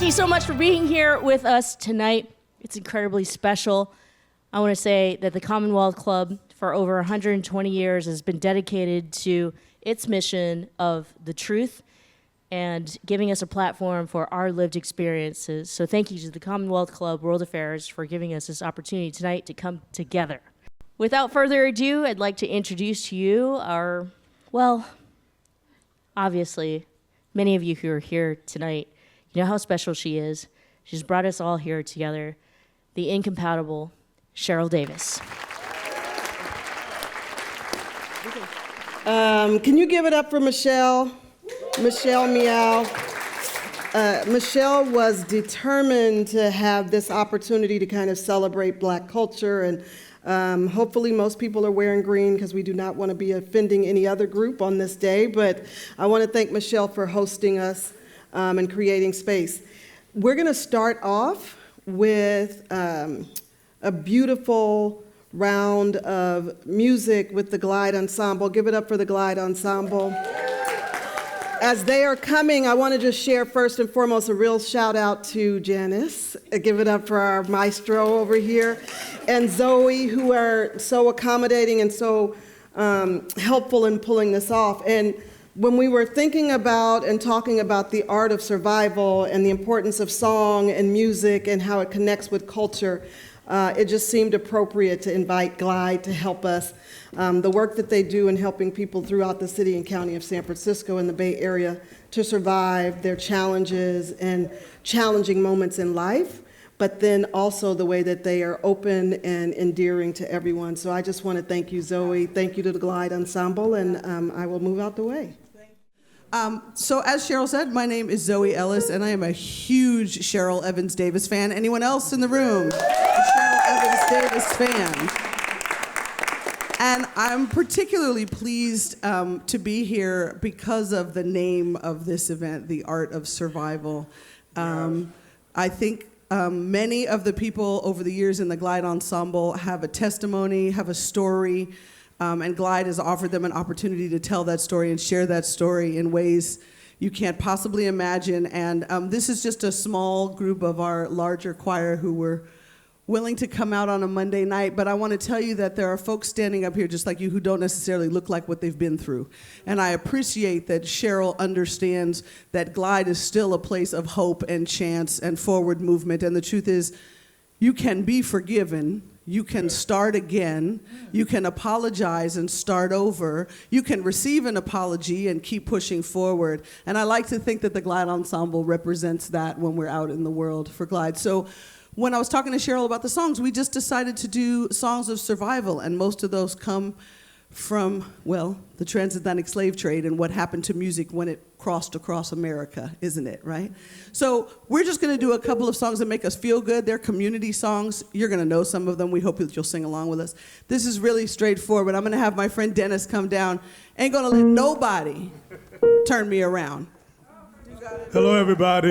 you so much for being here with us tonight. It's incredibly special. I want to say that the Commonwealth Club for over 120 years has been dedicated to its mission of the truth and giving us a platform for our lived experiences. So thank you to the Commonwealth Club World Affairs for giving us this opportunity tonight to come together. Without further ado, I'd like to introduce to you our, well, obviously, many of you who are here tonight, you know how special she is. She's brought us all here together. The incompatible Cheryl Davis. Can you give it up for Michelle? Michelle Meow. Michelle was determined to have this opportunity to kind of celebrate Black culture, and hopefully most people are wearing green because we do not want to be offending any other group on this day, but I want to thank Michelle for hosting us and creating space. We're going to start off with a beautiful round of music with the Glide Ensemble. Give it up for the Glide Ensemble. As they are coming, I want to just share first and foremost a real shout out to Janice. Give it up for our maestro over here, and Zoe, who are so accommodating and so helpful in pulling this off. And when we were thinking about and talking about the art of survival and the importance of song and music and how it connects with culture, it just seemed appropriate to invite Glide to help us. The work that they do in helping people throughout the city and county of San Francisco and the Bay Area to survive their challenges and challenging moments in life, but then also the way that they are open and endearing to everyone. So I just want to thank you, Zoe. Thank you to the Glide Ensemble, and I will move out the way. So as Cheryl said, my name is Zoe Ellis, and I am a huge Cheryl Evans Davis fan. Anyone else in the room? A Cheryl Evans Davis fan. And I'm particularly pleased to be here because of the name of this event, The Art of Survival. I think many of the people over the years in the Glide Ensemble have a testimony, have a story, and Glide has offered them an opportunity to tell that story and share that story in ways you can't possibly imagine. And this is just a small group of our larger choir who were willing to come out on a Monday night. But I want to tell you that there are folks standing up here just like you who don't necessarily look like what they've been through. And I appreciate that Cheryl understands that Glide is still a place of hope and chance and forward movement. And the truth is, you can be forgiven. You can start again. You can apologize and start over. You can receive an apology and keep pushing forward. And I like to think that the Glide Ensemble represents that when we're out in the world for Glide. So when I was talking to Cheryl about the songs, we just decided to do songs of survival, and most of those come from, well, the transatlantic slave trade and what happened to music when it crossed across America, isn't it, right? So we're just gonna do a couple of songs that make us feel good. They're community songs. You're gonna know some of them. We hope that you'll sing along with us. This is really straightforward. I'm gonna have my friend Dennis come down. Ain't gonna let nobody turn me around. Hello, everybody.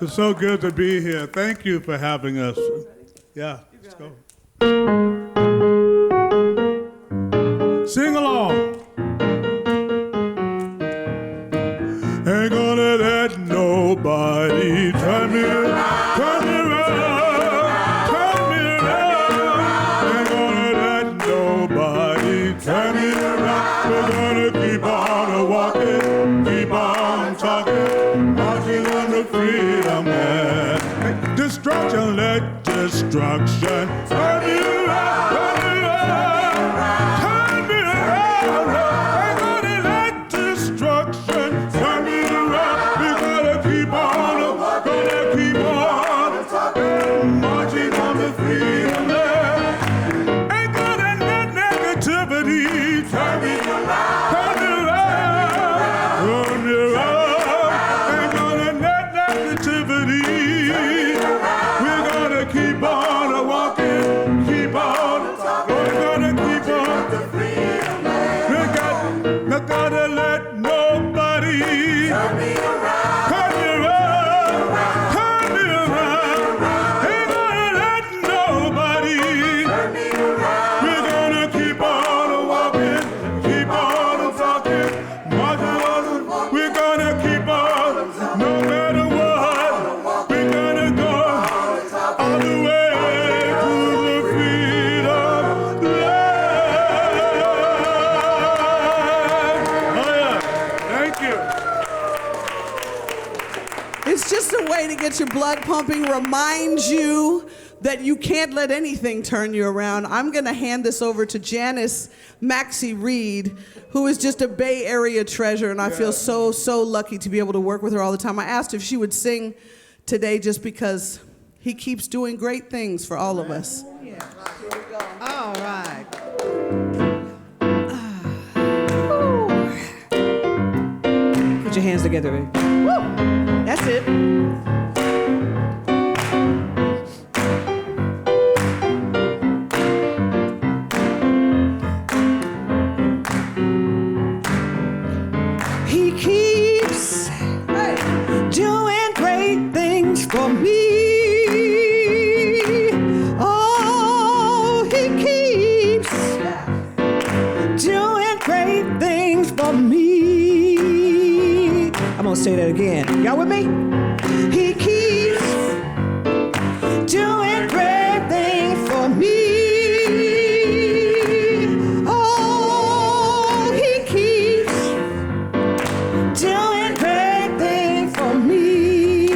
It's so good to be here. Thank you for having us. Yeah, let's go. Sing along. Ain't gonna let nobody turn me around, turn me around, turn me around. Ain't gonna let nobody turn me around. We're gonna keep on walking, keep on talking, marching on the freedom land. Destruction, let destruction turn me around, turn me around. We're gonna keep on, no matter what. just a way to get your blood pumping, remind you that you can't let anything turn you around. I'm going to hand this over to Janice Maxie Reed, who is just a Bay Area treasure, and I feel so, so lucky to be able to work with her all the time. I asked if she would sing today just because he keeps doing great things for all of us. All right. Put your hands together, baby. Woo! That's it. He keeps doing great things for me. Oh, he keeps doing great things for me. I'm gonna say that again. Y'all with me? He keeps doing great things for me. Oh, he keeps doing great things for me.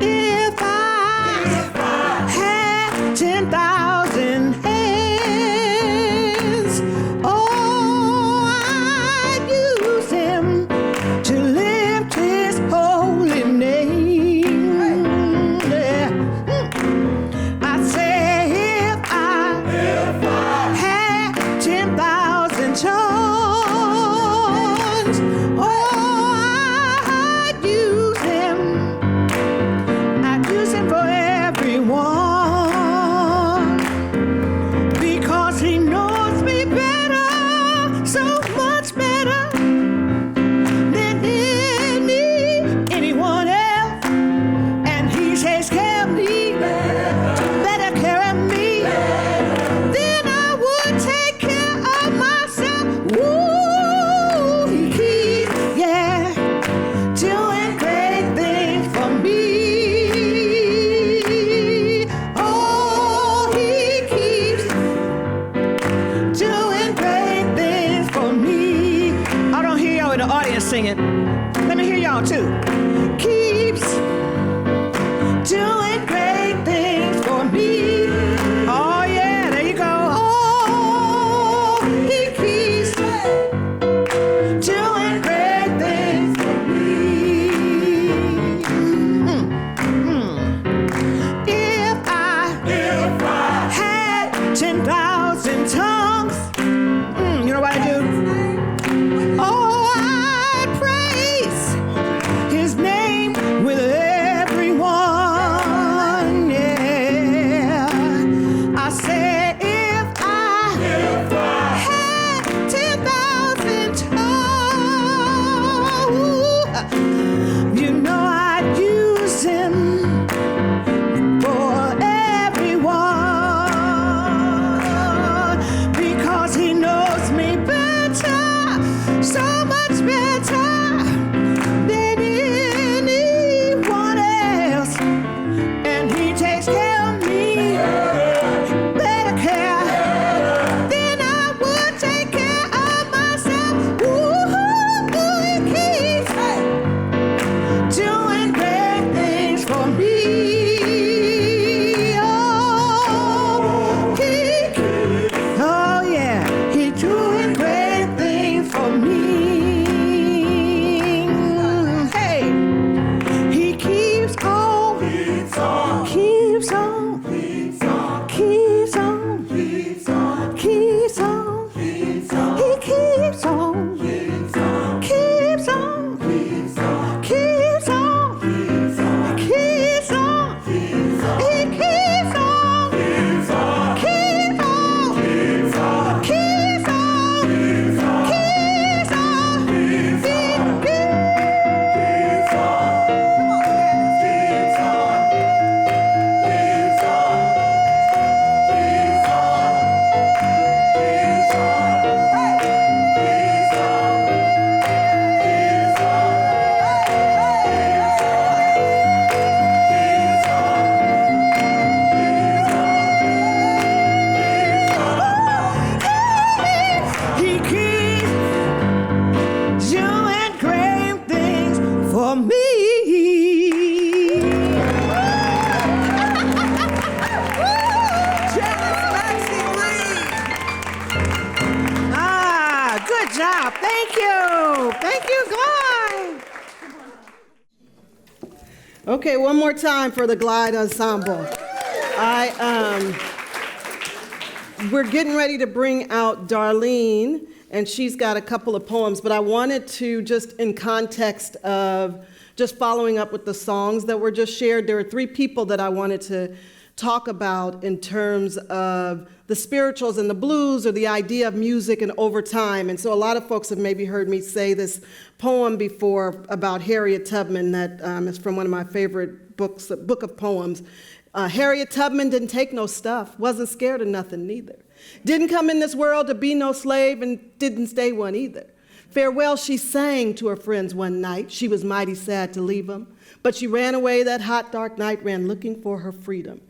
If I had 10,000 hands, oh, I'd use them to lift his holy name. Yeah. I say if I had 10,000 tongues, oh, I'd use them. I'd use them for everyone, because he knows me better, so much better than anyone else. And he takes care of me, better care of me than I would take care of myself. Woo, he keeps, doing great things for me. Oh, he keeps doing great things for me. I don't hear y'all in the audience singing. Let me hear y'all too. Keeps doing great things for me. Oh yeah, there you go. Oh, he keeps doing great things for me. If I had 10,000 tongues, you know what I do? Oh, I'd praise his name with job. Thank you. Thank you, Glide. Okay, one more time for the Glide Ensemble. We're getting ready to bring out Darlene, and she's got a couple of poems, but I wanted to, just in context of just following up with the songs that were just shared, there are three people that I wanted to talk about in terms of the spirituals and the blues, or the idea of music and over time. And so a lot of folks have maybe heard me say this poem before about Harriet Tubman that is from one of my favorite books, a book of poems. Harriet Tubman didn't take no stuff, wasn't scared of nothing neither. Didn't come in this world to be no slave, and didn't stay one either. Farewell she sang to her friends one night. She was mighty sad to leave them, but she ran away that hot, dark night, ran looking for her freedom.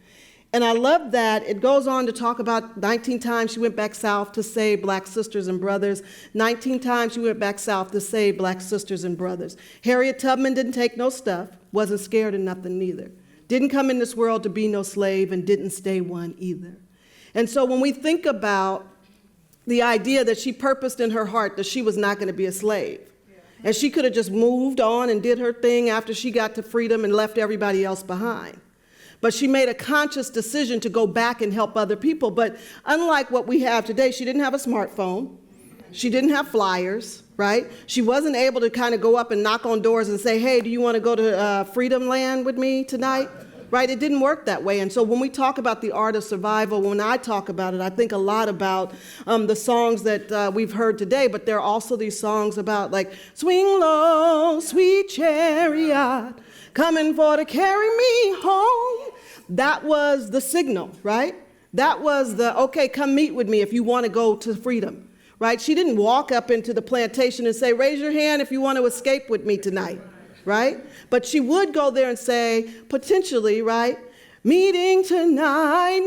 And I love that. It goes on to talk about 19 times she went back south to save black sisters and brothers. 19 times she went back south to save black sisters and brothers. Harriet Tubman didn't take no stuff, wasn't scared of nothing neither. Didn't come in this world to be no slave, and didn't stay one either. And so when we think about the idea that she purposed in her heart that she was not going to be a slave, and she could have just moved on and did her thing after she got to freedom and left everybody else behind. But she made a conscious decision to go back and help other people. But unlike what we have today, she didn't have a smartphone. She didn't have flyers, right? She wasn't able to kind of go up and knock on doors and say, hey, do you want to go to Freedom Land with me tonight? Right? It didn't work that way. And so when we talk about the art of survival, when I talk about it, I think a lot about the songs that we've heard today, but there are also these songs about like, swing low, sweet chariot, coming for to carry me home. That was the signal, right? That was the, okay, come meet with me if you want to go to freedom, right? She didn't walk up into the plantation and say, raise your hand if you want to escape with me tonight, right? But she would go there and say, potentially, right? Meeting tonight,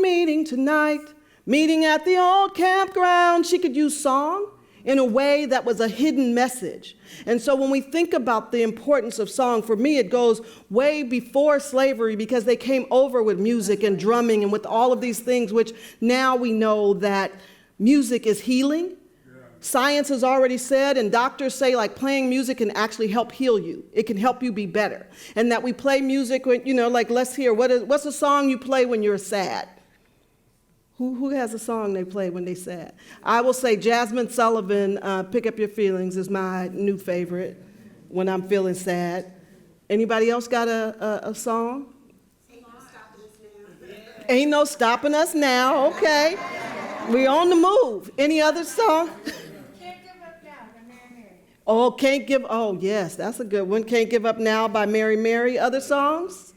meeting at the old campground. She could use song in a way that was a hidden message. And so when we think about the importance of song, for me, it goes way before slavery, because they came over with music and drumming and with all of these things, which now we know that music is healing. Science has already said, and doctors say, like, playing music can actually help heal you. It can help you be better. And that we play music when, you know, like, let's hear, what's a song you play when you're sad? Who has a song they play when they're sad? I will say Jasmine Sullivan, Pick Up Your Feelings is my new favorite when I'm feeling sad. Anybody else got a song? Ain't no stopping us now, okay. We on the move. Any other song? Can't Give Up Now by Mary Mary. Oh, Can't Give, oh yes, that's a good one. Can't Give Up Now by Mary Mary. Other songs?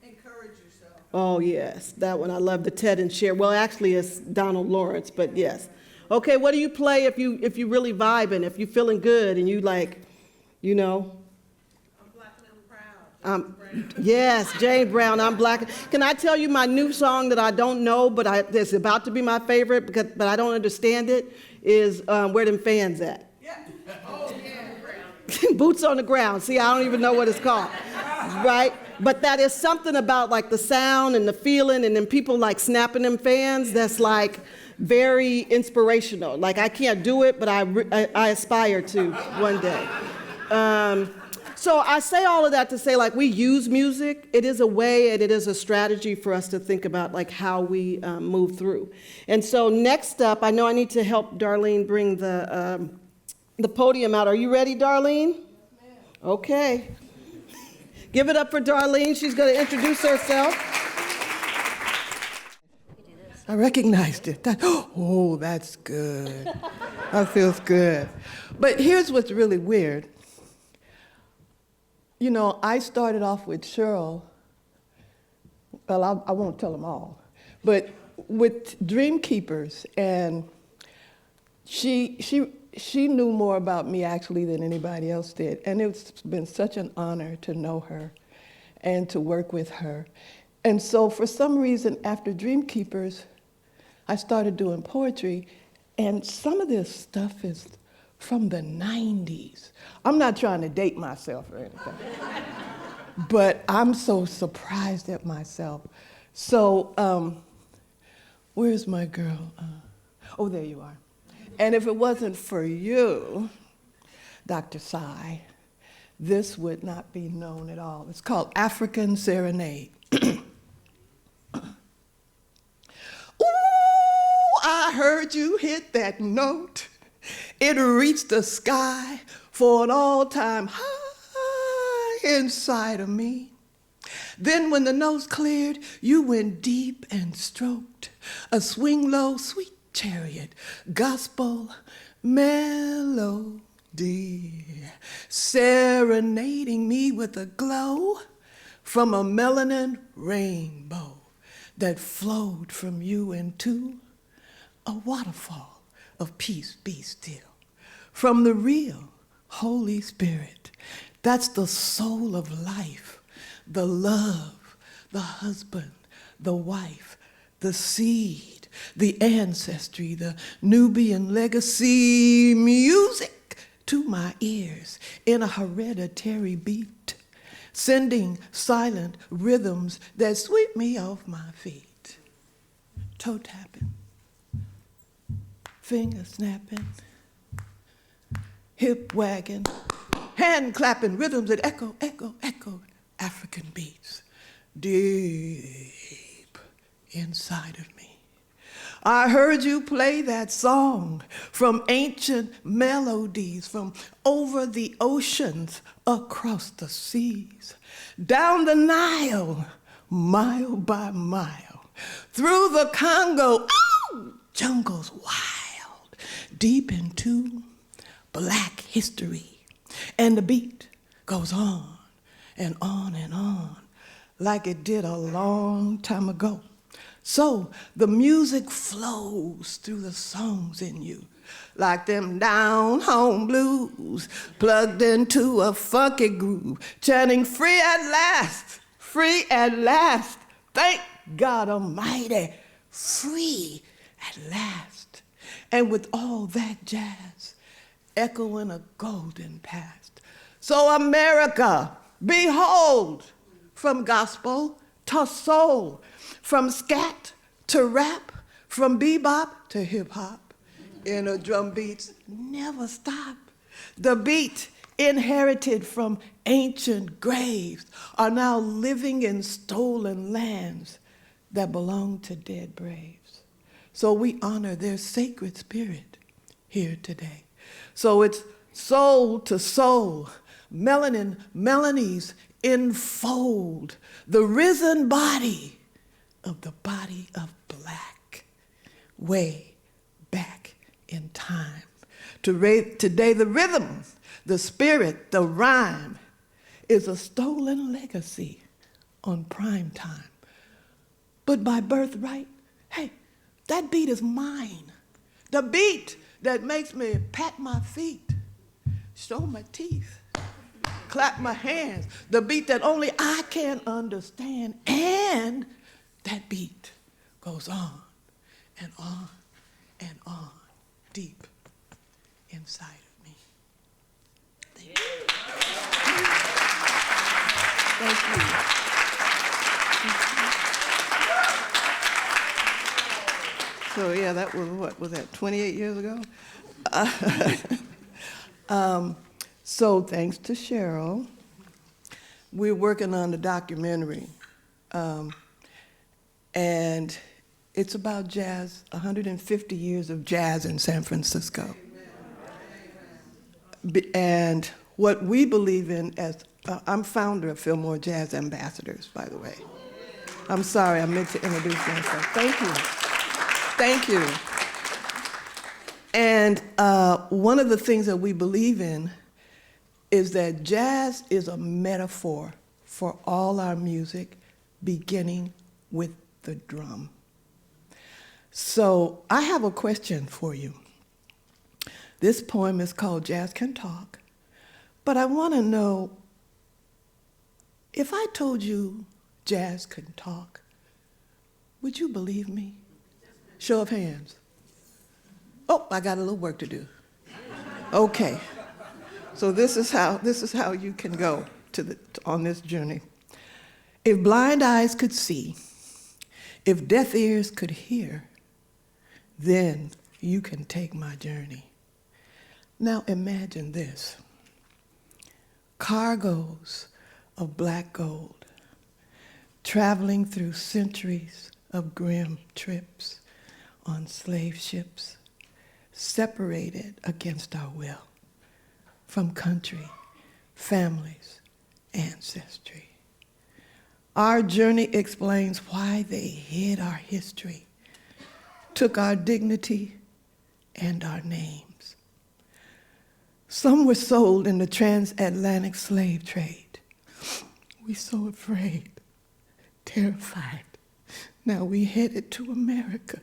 Encourage yourself. Oh yes, that one. I love the Ted and Cher. Well, actually it's Donald Lawrence, but yes. Okay, what do you play if you really vibing, if you feeling good and you like, you know? I'm black and I'm proud. Yes, Jane Brown, I'm black. Can I tell you my new song that I don't know, but it's about to be my favorite, but I don't understand it, is Where Them Fans At? Yeah. Oh, yeah. Boots on the Ground. See, I don't even know what it's called, right? But that is something about like the sound and the feeling, and then people like snapping them fans, that's like very inspirational. Like I can't do it, but I aspire to one day. So I say all of that to say, like, we use music. It is a way and it is a strategy for us to think about like how we move through. And so next up, I know I need to help Darlene bring the podium out. Are you ready, Darlene? Yes, ma'am. Okay. Give it up for Darlene. She's going to introduce herself. I recognized it. Oh, that's good. That feels good. But here's what's really weird. You know, I started off with Cheryl. Well, I won't tell them all. But with Dream Keepers, and she knew more about me actually than anybody else did. And it's been such an honor to know her and to work with her. And so for some reason, after Dream Keepers, I started doing poetry, and some of this stuff is from the 90s. I'm not trying to date myself or anything, but I'm so surprised at myself. So, where's my girl? Oh, there you are. And if it wasn't for you, Dr. Sy, this would not be known at all. It's called African Serenade. Ooh, I heard you hit that note. It reached the sky for an all-time high inside of me. Then when the notes cleared, you went deep and stroked a swing low, sweet chariot, gospel melody, serenading me with a glow from a melanin rainbow that flowed from you into a waterfall of peace be still. From the real Holy Spirit, that's the soul of life, the love, the husband, the wife, the seed, the ancestry, the Nubian legacy, music to my ears in a hereditary beat, sending silent rhythms that sweep me off my feet. Toe tapping, finger snapping, hip wagging, hand clapping, rhythms that echo, echo, echo, African beats deep inside of me. I heard you play that song from ancient melodies, from over the oceans, across the seas, down the Nile, mile by mile, through the Congo, ooh, jungles wild, deep into Black history. And the beat goes on and on and on, like it did a long time ago. So the music flows through the songs in you, like them down home blues, plugged into a funky groove, chanting free at last, thank God Almighty, free at last. And with all that jazz, echoing a golden past. So America, behold, from gospel to soul, from scat to rap, from bebop to hip hop, inner drum beats never stop. The beat inherited from ancient graves are now living in stolen lands that belong to dead braves. So we honor their sacred spirit here today. So it's soul to soul, melanin, melanies enfold the risen body of the body of black, way back in time. Today the rhythm, the spirit, the rhyme is a stolen legacy on prime time. But by birthright, hey, that beat is mine. The beat that makes me pat my feet, show my teeth, clap my hands, the beat that only I can understand, and that beat goes on and on and on, deep inside of me. Thank you. So yeah, that was, what was that, 28 years ago? So thanks to Cheryl, we're working on the documentary. And it's about jazz, 150 years of jazz in San Francisco. And what we believe in as, I'm founder of Fillmore Jazz Ambassadors, by the way. I'm sorry, I meant to introduce myself. Thank you. Thank you. And one of the things that we believe in is that jazz is a metaphor for all our music, beginning with the drum. So I have a question for you. This poem is called Jazz Can Talk, but I want to know, if I told you jazz can talk, would you believe me? Show of hands. Oh, I got a little work to do. Okay. So this is how you can go on this journey. If blind eyes could see, if deaf ears could hear, then you can take my journey. Now imagine this. Cargoes of black gold, traveling through centuries of grim trips on slave ships, separated against our will from country, families, ancestry. Our journey explains why they hid our history, took our dignity and our names. Some were sold in the transatlantic slave trade. We so afraid, terrified. Now we headed to America.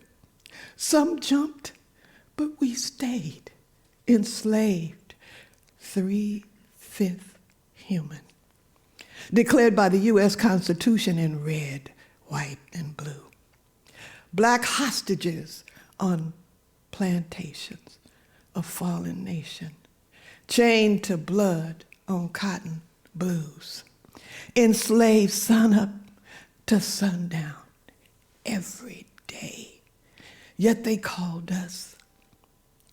Some jumped, but we stayed, enslaved, 3/5 human. Declared by the U.S. Constitution in red, white, and blue. Black hostages on plantations, a fallen nation, chained to blood on cotton blues, enslaved sunup to sundown every day. Yet they called us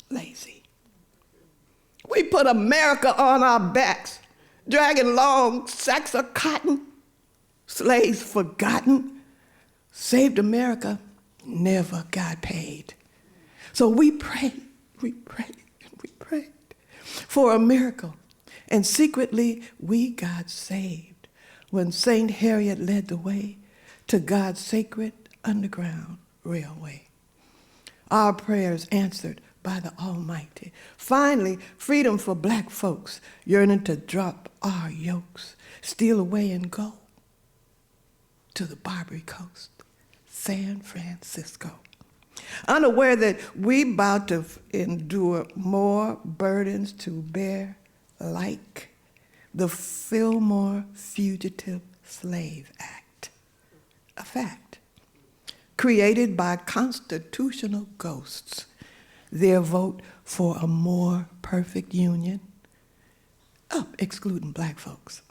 lazy. We put America on our backs, dragging long sacks of cotton, slaves forgotten, saved America, never got paid. So we prayed, and we prayed for a miracle. And secretly, we got saved when St. Harriet led the way to God's sacred underground railway. Our prayers answered by the Almighty. Finally, freedom for black folks yearning to drop our yokes, steal away and go to the Barbary Coast, San Francisco. Unaware that we about to endure more burdens to bear, like the Fillmore Fugitive Slave Act, a fact created by constitutional ghosts, their vote for a more perfect union, excluding black folks.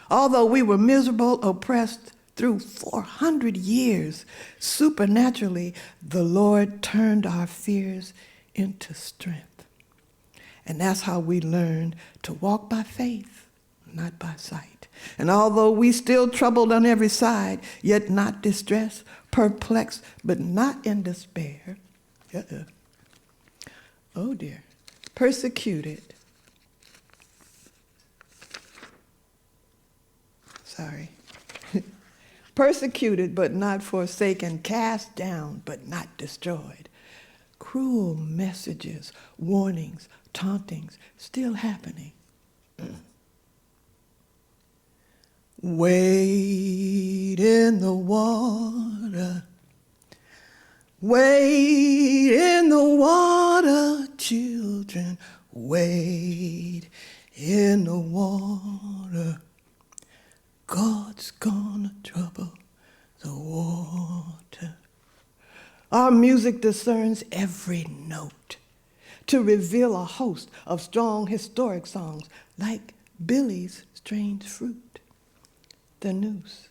Although we were miserable, oppressed through 400 years, supernaturally, the Lord turned our fears into strength. And that's how we learned to walk by faith, not by sight. And although we still troubled on every side, yet not distressed, perplexed, but not in despair, oh dear, persecuted, persecuted but not forsaken, cast down but not destroyed. Cruel messages, warnings, tauntings, still happening. Wade in the water, wade in the water, children, wade in the water. God's gonna trouble the water. Our music discerns every note to reveal a host of strong historic songs like Billy's Strange Fruit, the noose,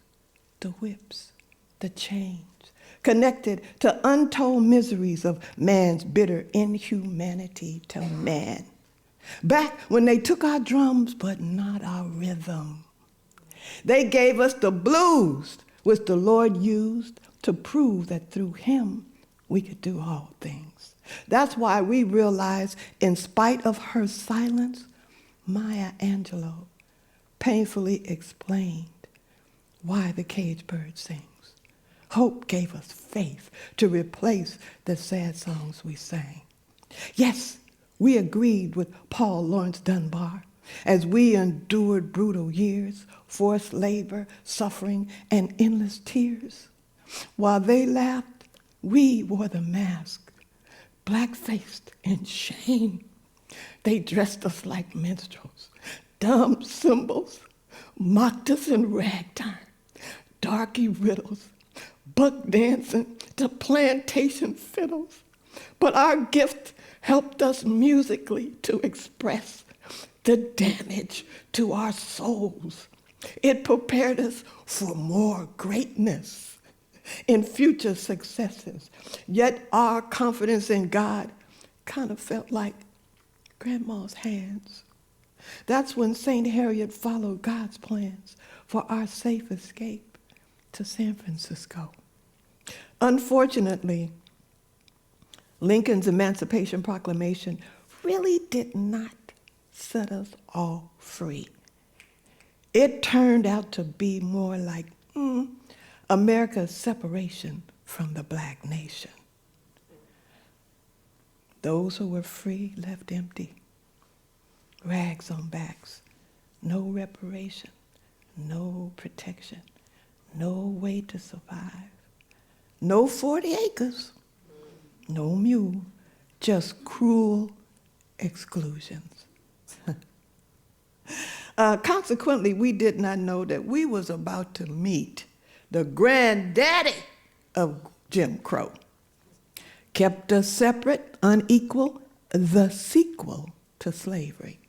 the whips, the chains, connected to untold miseries of man's bitter inhumanity to man. Back when they took our drums but not our rhythm. They gave us the blues, which the Lord used to prove that through him we could do all things. That's why we realize, in spite of her silence, Maya Angelou painfully explained why the cage bird sings. Hope gave us faith to replace the sad songs we sang. Yes, we agreed with Paul Laurence Dunbar as we endured brutal years, forced labor, suffering, and endless tears. While they laughed, we wore the mask, black-faced in shame. They dressed us like minstrels, dumb cymbals, mocked us in ragtime, darky riddles, buck dancing to plantation fiddles. But our gift helped us musically to express the damage to our souls. It prepared us for more greatness in future successes. Yet our confidence in God kind of felt like Grandma's hands. That's when St. Harriet followed God's plans for our safe escape to San Francisco. Unfortunately, Lincoln's Emancipation Proclamation really did not set us all free. It turned out to be more like America's separation from the black nation. Those who were free left empty, rags on backs, no reparation, no protection, no way to survive, no 40 acres, no mule, just cruel exclusions. Consequently, we did not know that we was about to meet the granddaddy of Jim Crow. Kept us separate, unequal, the sequel to slavery.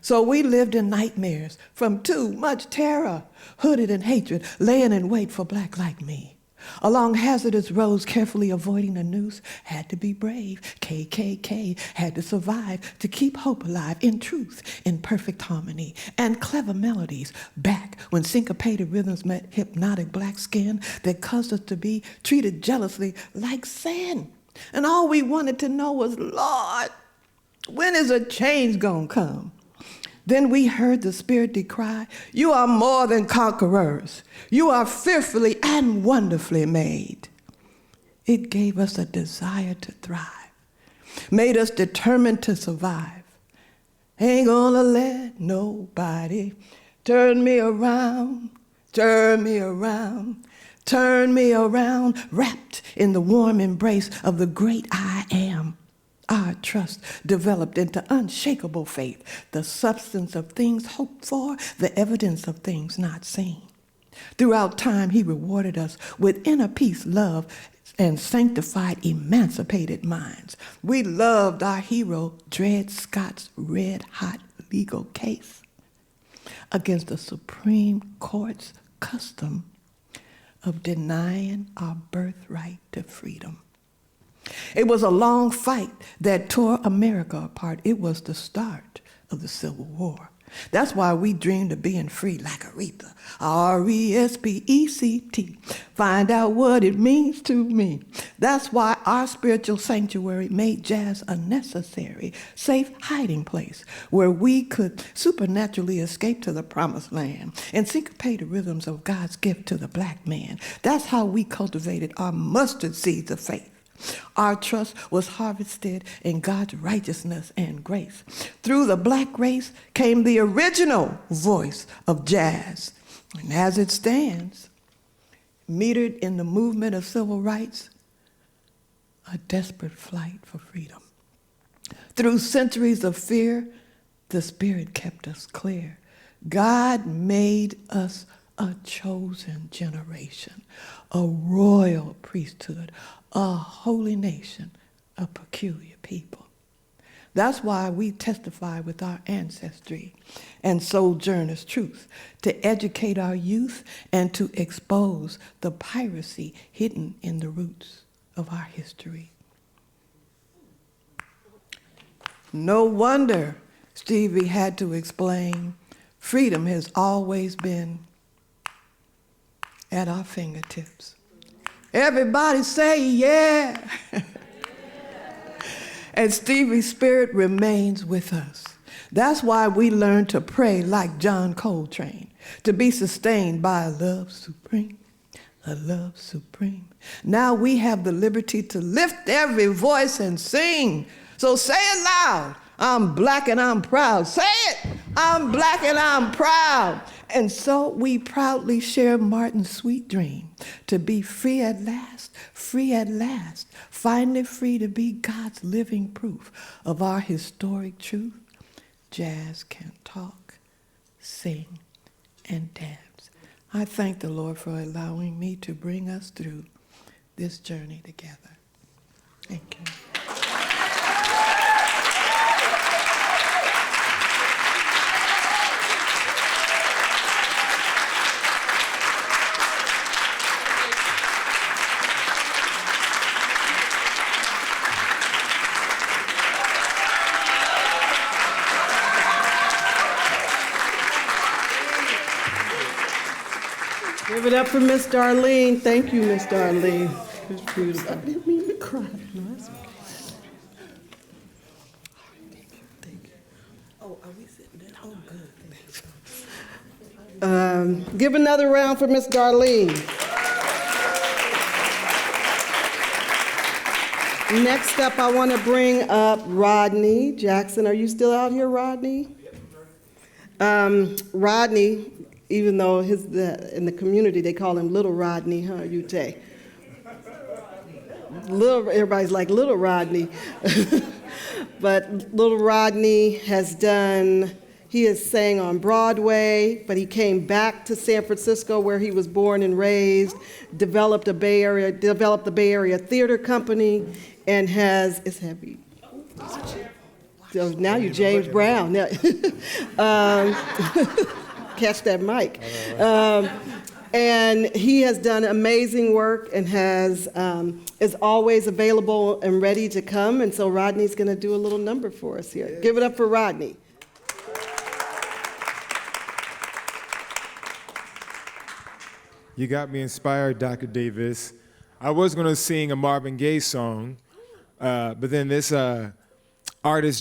So we lived in nightmares from too much terror, hooded in hatred, laying in wait for black like me. Along hazardous roads, carefully avoiding the noose, had to be brave. KKK had to survive to keep hope alive in truth, in perfect harmony, and clever melodies. Back when syncopated rhythms met hypnotic black skin that caused us to be treated jealously like sin. And all we wanted to know was, Lord, when is a change gonna come? Then we heard the Spirit decry, you are more than conquerors. You are fearfully and wonderfully made. It gave us a desire to thrive, made us determined to survive. Ain't gonna let nobody turn me around, turn me around, turn me around, wrapped in the warm embrace of the great I am. Our trust developed into unshakable faith, the substance of things hoped for, the evidence of things not seen. Throughout time, he rewarded us with inner peace, love, and sanctified, emancipated minds. We loved our hero, Dred Scott's red-hot legal case against the Supreme Court's custom of denying our birthright to freedom. It was a long fight that tore America apart. It was the start of the Civil War. That's why we dreamed of being free like Aretha, R-E-S-P-E-C-T. Find out what it means to me. That's why our spiritual sanctuary made jazz a necessary, safe hiding place where we could supernaturally escape to the promised land and syncopate the rhythms of God's gift to the black man. That's how we cultivated our mustard seeds of faith. Our trust was harvested in God's righteousness and grace. Through the black race came the original voice of jazz. And as it stands, metered in the movement of civil rights, a desperate flight for freedom. Through centuries of fear, the Spirit kept us clear. God made us a chosen generation, a royal priesthood, a holy nation, a peculiar people. That's why we testify with our ancestry and sojourner's truth, to educate our youth and to expose the piracy hidden in the roots of our history. No wonder Stevie had to explain freedom has always been at our fingertips. Everybody say yeah. And Stevie's spirit remains with us. That's why we learn to pray like John Coltrane, to be sustained by a love supreme, a love supreme. Now we have the liberty to lift every voice and sing. So say it loud. I'm black and I'm proud. Say it. I'm black and I'm proud. And so we proudly share Martin's sweet dream to be free at last, finally free to be God's living proof of our historic truth. Jazz can talk, sing, and dance. I thank the Lord for allowing me to bring us through this journey together. Thank you. Give it up for Miss Darlene. Thank you, Miss Darlene. It's beautiful. I didn't mean to cry. No, that's okay. Thank you. Oh, are we sitting there? Oh, good. Give another round for Miss Darlene. Next up, I want to bring up Rodney Jackson. Are you still out here, Rodney? Rodney, even though in the community they call him Little Rodney, huh, Ute? Everybody's like Little Rodney. But Little Rodney he has sang on Broadway, but he came back to San Francisco where he was born and raised, developed the Bay Area Theater Company, and it's heavy. So now you're James Brown. Catch that mic. And he has done amazing work and is always available and ready to come. And so Rodney's going to do a little number for us here. Give it up for Rodney. You got me inspired, Dr. Davis. I was going to sing a Marvin Gaye song, but then this artist,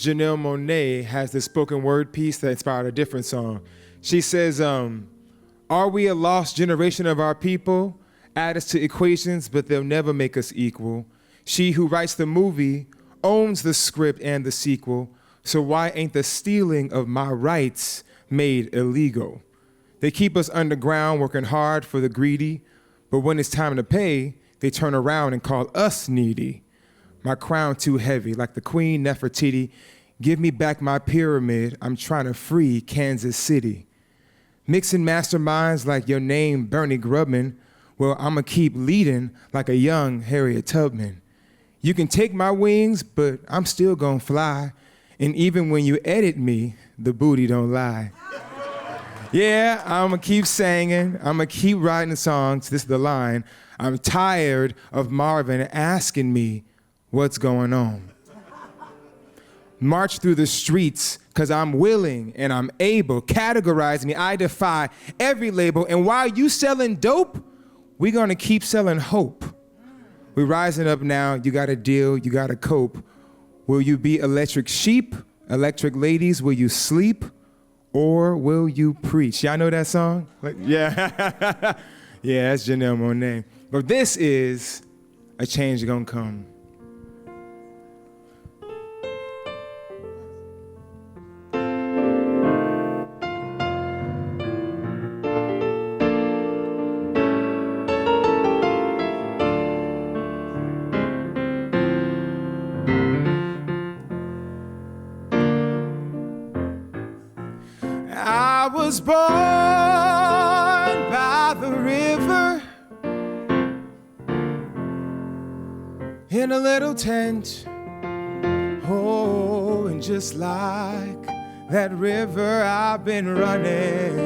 Janelle Monáe, has this spoken word piece that inspired a different song. She says, are we a lost generation of our people? Add us to equations, but they'll never make us equal. She who writes the movie owns the script and the sequel, so why ain't the stealing of my rights made illegal? They keep us underground working hard for the greedy, but when it's time to pay, they turn around and call us needy. My crown too heavy, like the Queen Nefertiti. Give me back my pyramid, I'm trying to free Kansas City. Mixing masterminds like your name, Bernie Grubman, well, I'ma keep leading like a young Harriet Tubman. You can take my wings, but I'm still gonna fly, and even when you edit me, the booty don't lie. Yeah, I'ma keep singing, I'ma keep writing songs, this is the line. I'm tired of Marvin asking me what's going on. March through the streets, cause I'm willing and I'm able. Categorize me, I defy every label. And while you selling dope, we gonna keep selling hope. We're rising up now, you gotta deal, you gotta cope. Will you be electric sheep, electric ladies, will you sleep? Or will you preach? Y'all know that song? Yeah, yeah, that's Janelle Monáe. But this is A Change Gonna Come. I was born by the river in a little tent. Oh, and just like that river, I've been running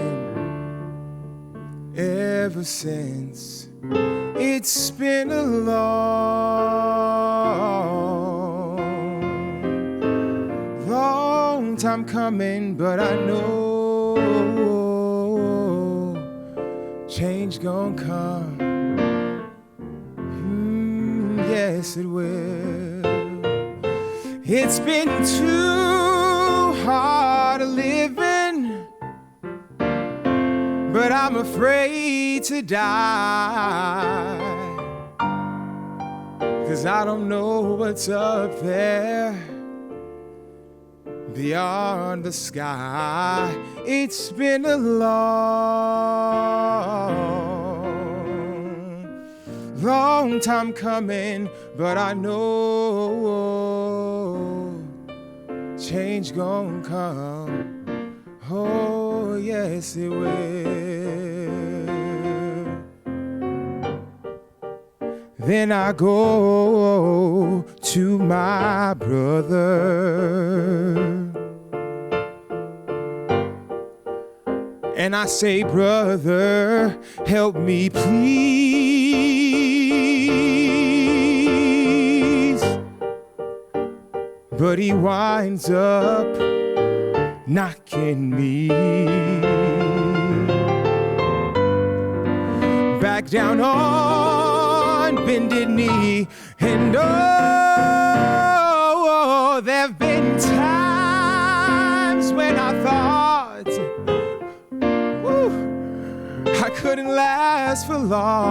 ever since. It's been a long time coming, but I know change gon' come. Yes, it will. It's been too hard living, but I'm afraid to die, 'cause I don't know what's up there beyond the sky. It's been a long time coming, but I know change gon' come. Oh, yes, it will. Then I go to my brother and I say, brother, help me please. But he winds up knocking me down on bended knee. And oh, there've been times when I thought I couldn't last for long.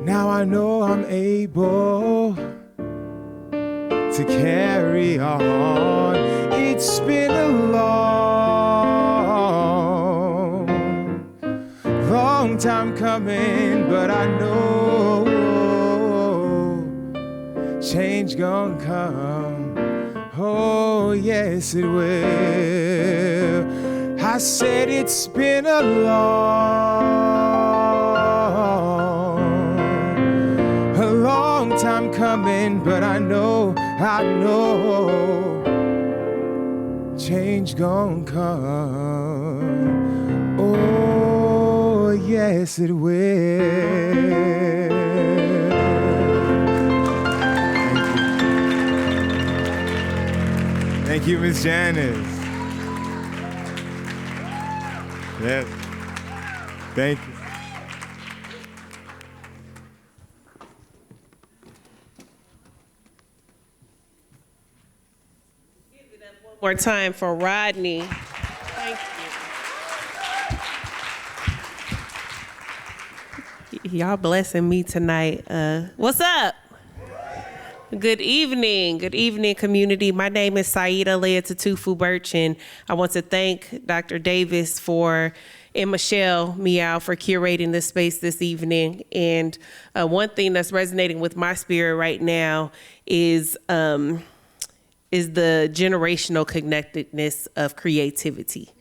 Now I know I'm able to carry on. It's been a long time coming, but I know change gon' come. Oh, yes, it will. I said it's been a long time coming, but I know change gon' come. Oh, yes, it will. Thank you, Miss Janice. Yes. Thank you. More time for Rodney. Thank you. Y'all blessing me tonight. What's up? Good evening, community. My name is Saida Leah Tatufu Birch, and I want to thank Dr. Davis and Michelle Meow for curating this space this evening. And one thing that's resonating with my spirit right now is the generational connectedness of creativity,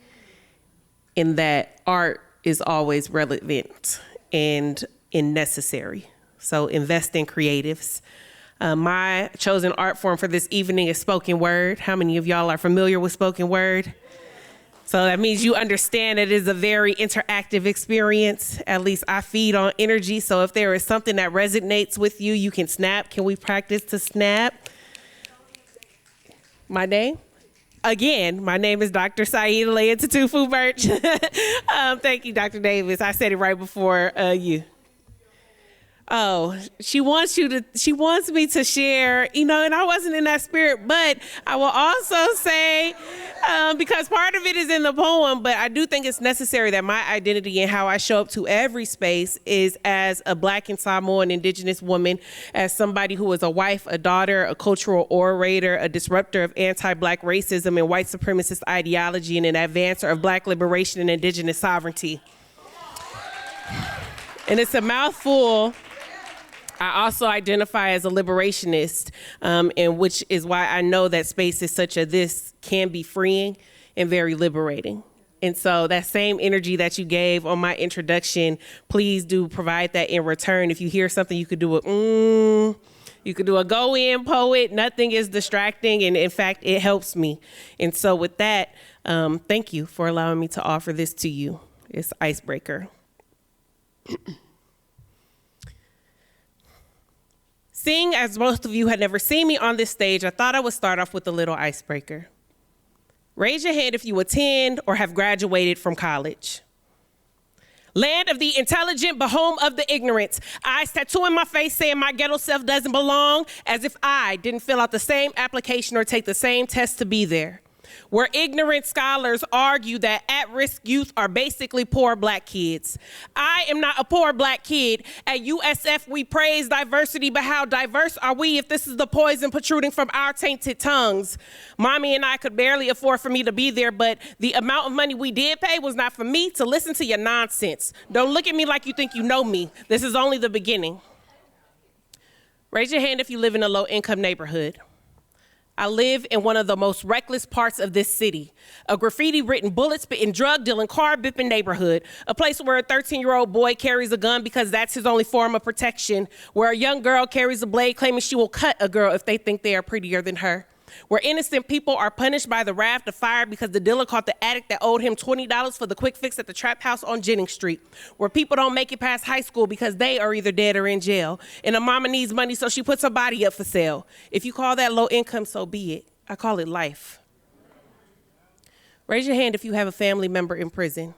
in that art is always relevant and necessary. So invest in creatives. My chosen art form for this evening is spoken word. How many of y'all are familiar with spoken word? So that means you understand it is a very interactive experience. At least I feed on energy. So if there is something that resonates with you, you can snap. Can we practice to snap? My name? Again, my name is Dr. Saida Leah Tatufu Birch. Thank you, Dr. Davis. I said it right before you. Oh, she wants me to share, and I wasn't in that spirit, but I will also say, because part of it is in the poem, but I do think it's necessary that my identity and how I show up to every space is as a Black and Samoan Indigenous woman, as somebody who is a wife, a daughter, a cultural orator, a disruptor of anti-Black racism and white supremacist ideology, and an advancer of Black liberation and Indigenous sovereignty. And it's a mouthful. I also identify as a liberationist, and which is why I know that spaces such as this can be freeing and very liberating. And so that same energy that you gave on my introduction, please do provide that in return. If you hear something, you could do you could do a go in poet. Nothing is distracting, and in fact, it helps me. And so with that, thank you for allowing me to offer this to you. It's Icebreaker. Seeing as most of you had never seen me on this stage, I thought I would start off with a little icebreaker. Raise your hand if you attend or have graduated from college. Land of the intelligent, but home of the ignorant. Eyes tattooing my face saying my ghetto self doesn't belong, as if I didn't fill out the same application or take the same test to be there. Where ignorant scholars argue that at-risk youth are basically poor Black kids. I am not a poor Black kid. At USF, we praise diversity, but how diverse are we if this is the poison protruding from our tainted tongues? Mommy and I could barely afford for me to be there, but the amount of money we did pay was not for me to listen to your nonsense. Don't look at me like you think you know me. This is only the beginning. Raise your hand if you live in a low-income neighborhood. I live in one of the most reckless parts of this city, a graffiti-written, bullet-spitting, drug-dealing, car-bipping neighborhood, a place where a 13-year-old boy carries a gun because that's his only form of protection, where a young girl carries a blade claiming she will cut a girl if they think they are prettier than her, where innocent people are punished by the wrath of fire because the dealer caught the addict that owed him $20 for the quick fix at the trap house on Jennings Street, where people don't make it past high school because they are either dead or in jail, and a mama needs money so she puts her body up for sale. If you call that low income, so be it. I call it life. Raise your hand if you have a family member in prison.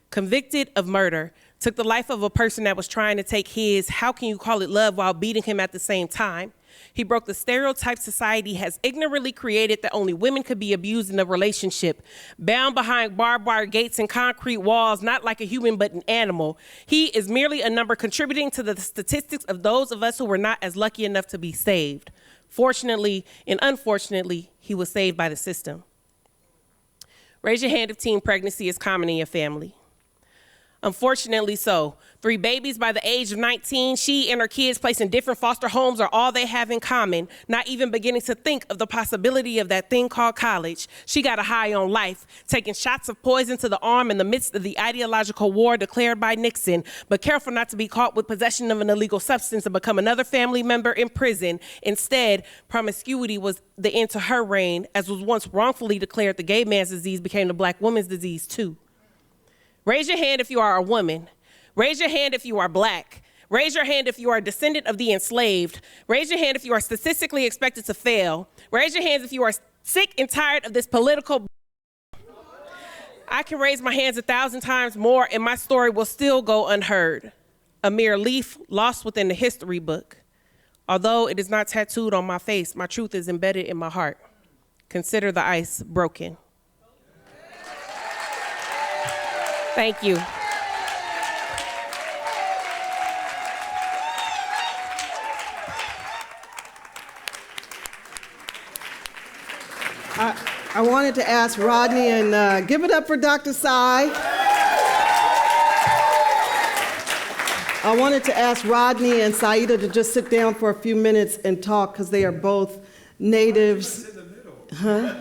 convicted of murder, took the life of a person that was trying to take his, how can you call it love, while beating him at the same time. He broke the stereotype society has ignorantly created that only women could be abused in a relationship, bound behind barbed wire gates and concrete walls, not like a human but an animal. He is merely a number contributing to the statistics of those of us who were not as lucky enough to be saved. Fortunately and unfortunately, he was saved by the system. Raise your hand if teen pregnancy is common in your family. Unfortunately so. 3 babies by the age of 19, she and her kids placed in different foster homes are all they have in common, not even beginning to think of the possibility of that thing called college. She got a high on life, taking shots of poison to the arm in the midst of the ideological war declared by Nixon, but careful not to be caught with possession of an illegal substance and become another family member in prison. Instead, promiscuity was the end to her reign, as was once wrongfully declared the gay man's disease became the black woman's disease too. Raise your hand if you are a woman. Raise your hand if you are black. Raise your hand if you are a descendant of the enslaved. Raise your hand if you are statistically expected to fail. Raise your hands if you are sick and tired of this political. I can raise my hands 1,000 times more and my story will still go unheard. A mere leaf lost within the history book. Although it is not tattooed on my face, my truth is embedded in my heart. Consider the ice broken. Thank you. I wanted to ask Rodney, and give it up for Dr. Sy. I wanted to ask Rodney and Saida to just sit down for a few minutes and talk, because they are both natives. Huh?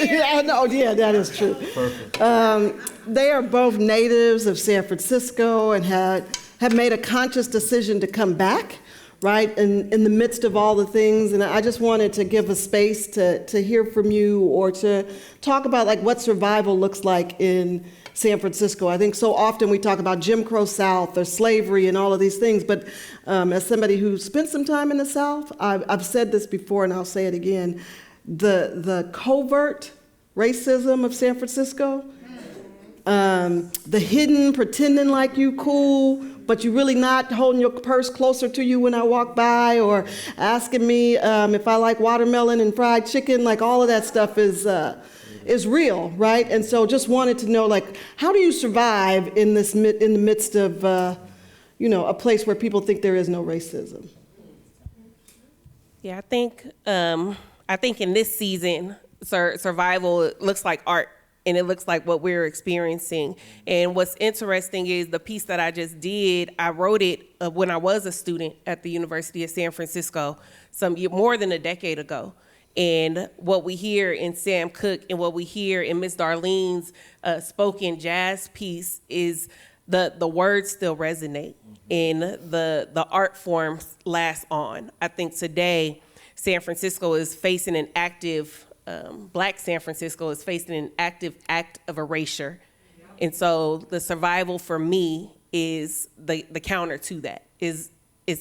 Yeah, no, yeah, that is true. They are both natives of San Francisco and have made a conscious decision to come back, right, in the midst of all the things. And I just wanted to give a space to hear from you, or to talk about like what survival looks like in San Francisco. I think so often we talk about Jim Crow South or slavery and all of these things, but as somebody who spent some time in the South, I've said this before and I'll say it again, the covert racism of San Francisco, the hidden pretending like you cool, but you really not, holding your purse closer to you when I walk by, or asking me if I like watermelon and fried chicken, like all of that stuff is real, right? And so just wanted to know, like, how do you survive in the midst of, a place where people think there is no racism? Yeah, I think in this season, survival looks like art, and it looks like what we're experiencing. And what's interesting is the piece that I just did, I wrote it when I was a student at the University of San Francisco, more than a decade ago. And what we hear in Sam Cooke and what we hear in Miss Darlene's spoken jazz piece is the words still resonate, and the art forms last on. I think today, San Francisco is facing an active, Black San Francisco is facing an active act of erasure. And so the survival for me is the counter to that, is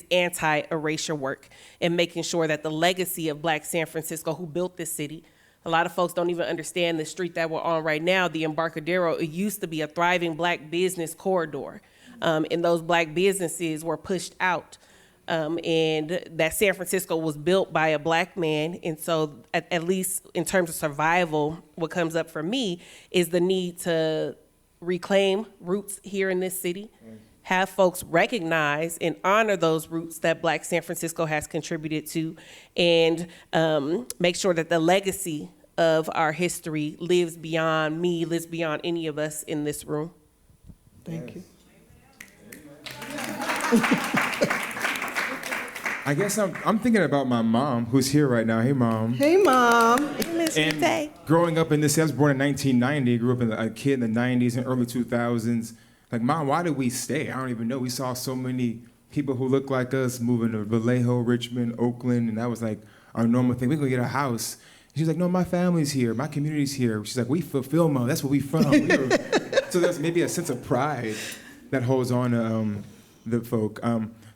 anti-erasure work, and making sure that the legacy of Black San Francisco, who built this city, a lot of folks don't even understand the street that we're on right now, the Embarcadero. It used to be a thriving Black business corridor, and those Black businesses were pushed out, and that San Francisco was built by a Black man. And so at least in terms of survival, what comes up for me is the need to reclaim roots here in this city, have folks recognize and honor those roots that Black San Francisco has contributed to, and make sure that the legacy of our history lives beyond me, lives beyond any of us in this room. Thank you. I guess I'm thinking about my mom, who's here right now. Hey, Mom. Hey, Mom. And growing up in this, I was born in 1990, grew up a kid in the 90s and early 2000s. Like, Mom, why did we stay? I don't even know. We saw so many people who look like us moving to Vallejo, Richmond, Oakland, and that was like our normal thing. We're gonna get a house. And she's like, no, my family's here, my community's here. She's like, we fulfill, Mom, that's where we from. So there's maybe a sense of pride that holds on to the folk.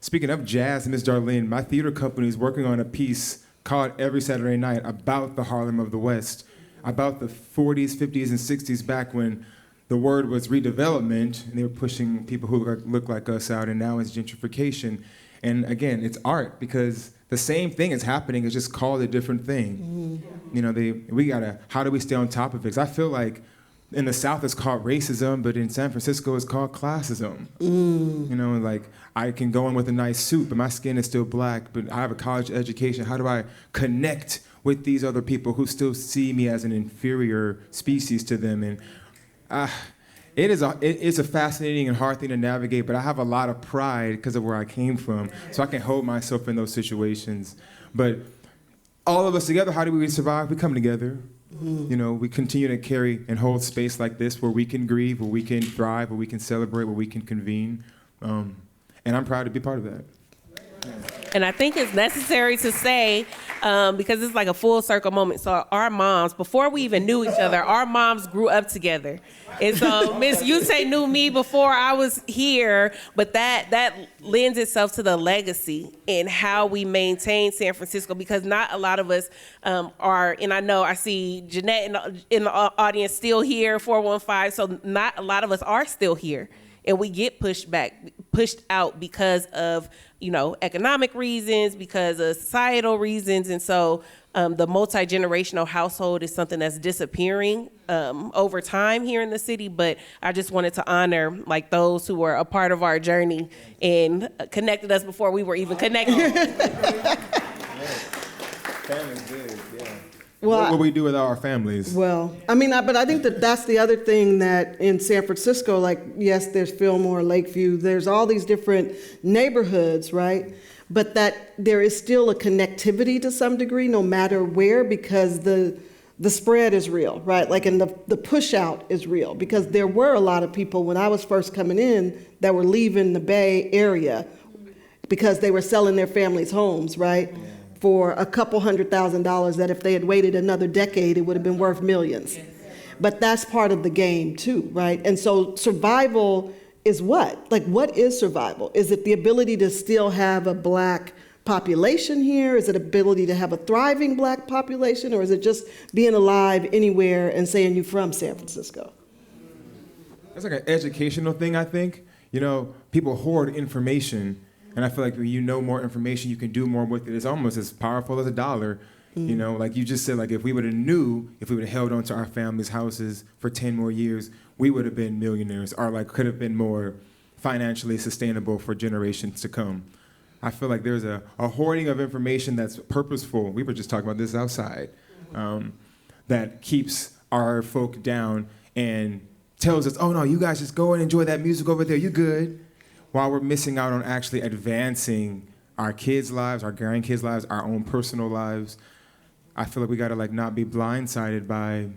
Speaking of jazz, Miss Darlene, my theater company is working on a piece call it every Saturday night about the Harlem of the West, about the 40s, 50s, and 60s, back when the word was redevelopment, and they were pushing people who look like us out, and now it's gentrification. And again, it's art, because the same thing is happening, it's just called a different thing. You know, how do we stay on top of it? 'Cause I feel like in the South it's called racism, but in San Francisco it's called classism. You know, like I can go in with a nice suit, but my skin is still black, but I have a college education. How do I connect with these other people who still see me as an inferior species to them? And it's a fascinating and hard thing to navigate, but I have a lot of pride because of where I came from, so I can hold myself in those situations. But all of us together, how do we survive? We come together. You know, we continue to carry and hold space like this where we can grieve, where we can thrive, where we can celebrate, where we can convene. And I'm proud to be part of that. And I think it's necessary to say, because it's like a full circle moment. So our moms, before we even knew each other, our moms grew up together. And so Miss Yute knew me before I was here, but that lends itself to the legacy and how we maintain San Francisco, because not a lot of us are, and I know I see Jeanette in the audience still here, 415, so not a lot of us are still here. And we get pushed out because of, you know, economic reasons, because of societal reasons. And so the multi-generational household is something that's disappearing over time here in the city. But I just wanted to honor like those who were a part of our journey and connected us before we were even connected. Family's good, yeah. Well, what will we do with our families? Well, I mean, but I think that's the other thing that in San Francisco, like, yes, there's Fillmore, Lakeview, there's all these different neighborhoods, right? But that there is still a connectivity to some degree, no matter where, because the spread is real, right? Like, and the push out is real, because there were a lot of people when I was first coming in that were leaving the Bay Area because they were selling their families' homes, right? Yeah. For a couple $100,000 that if they had waited another decade, it would have been worth millions. But that's part of the game too, right? And so survival is what? Like, what is survival? Is it the ability to still have a black population here? Is it ability to have a thriving black population? Or is it just being alive anywhere and saying you're from San Francisco? That's like an educational thing, I think. You know, people hoard information. And I feel like when you know more information, you can do more with it. It's almost as powerful as a dollar. You know, like you just said, like if we would have held on to our family's houses for 10 more years, we would have been millionaires, or like could have been more financially sustainable for generations to come. I feel like there's a hoarding of information that's purposeful. We were just talking about this outside, that keeps our folk down and tells us, oh no, you guys just go and enjoy that music over there, you good. While we're missing out on actually advancing our kids' lives, our grandkids' lives, our own personal lives. I feel like we gotta like not be blindsided by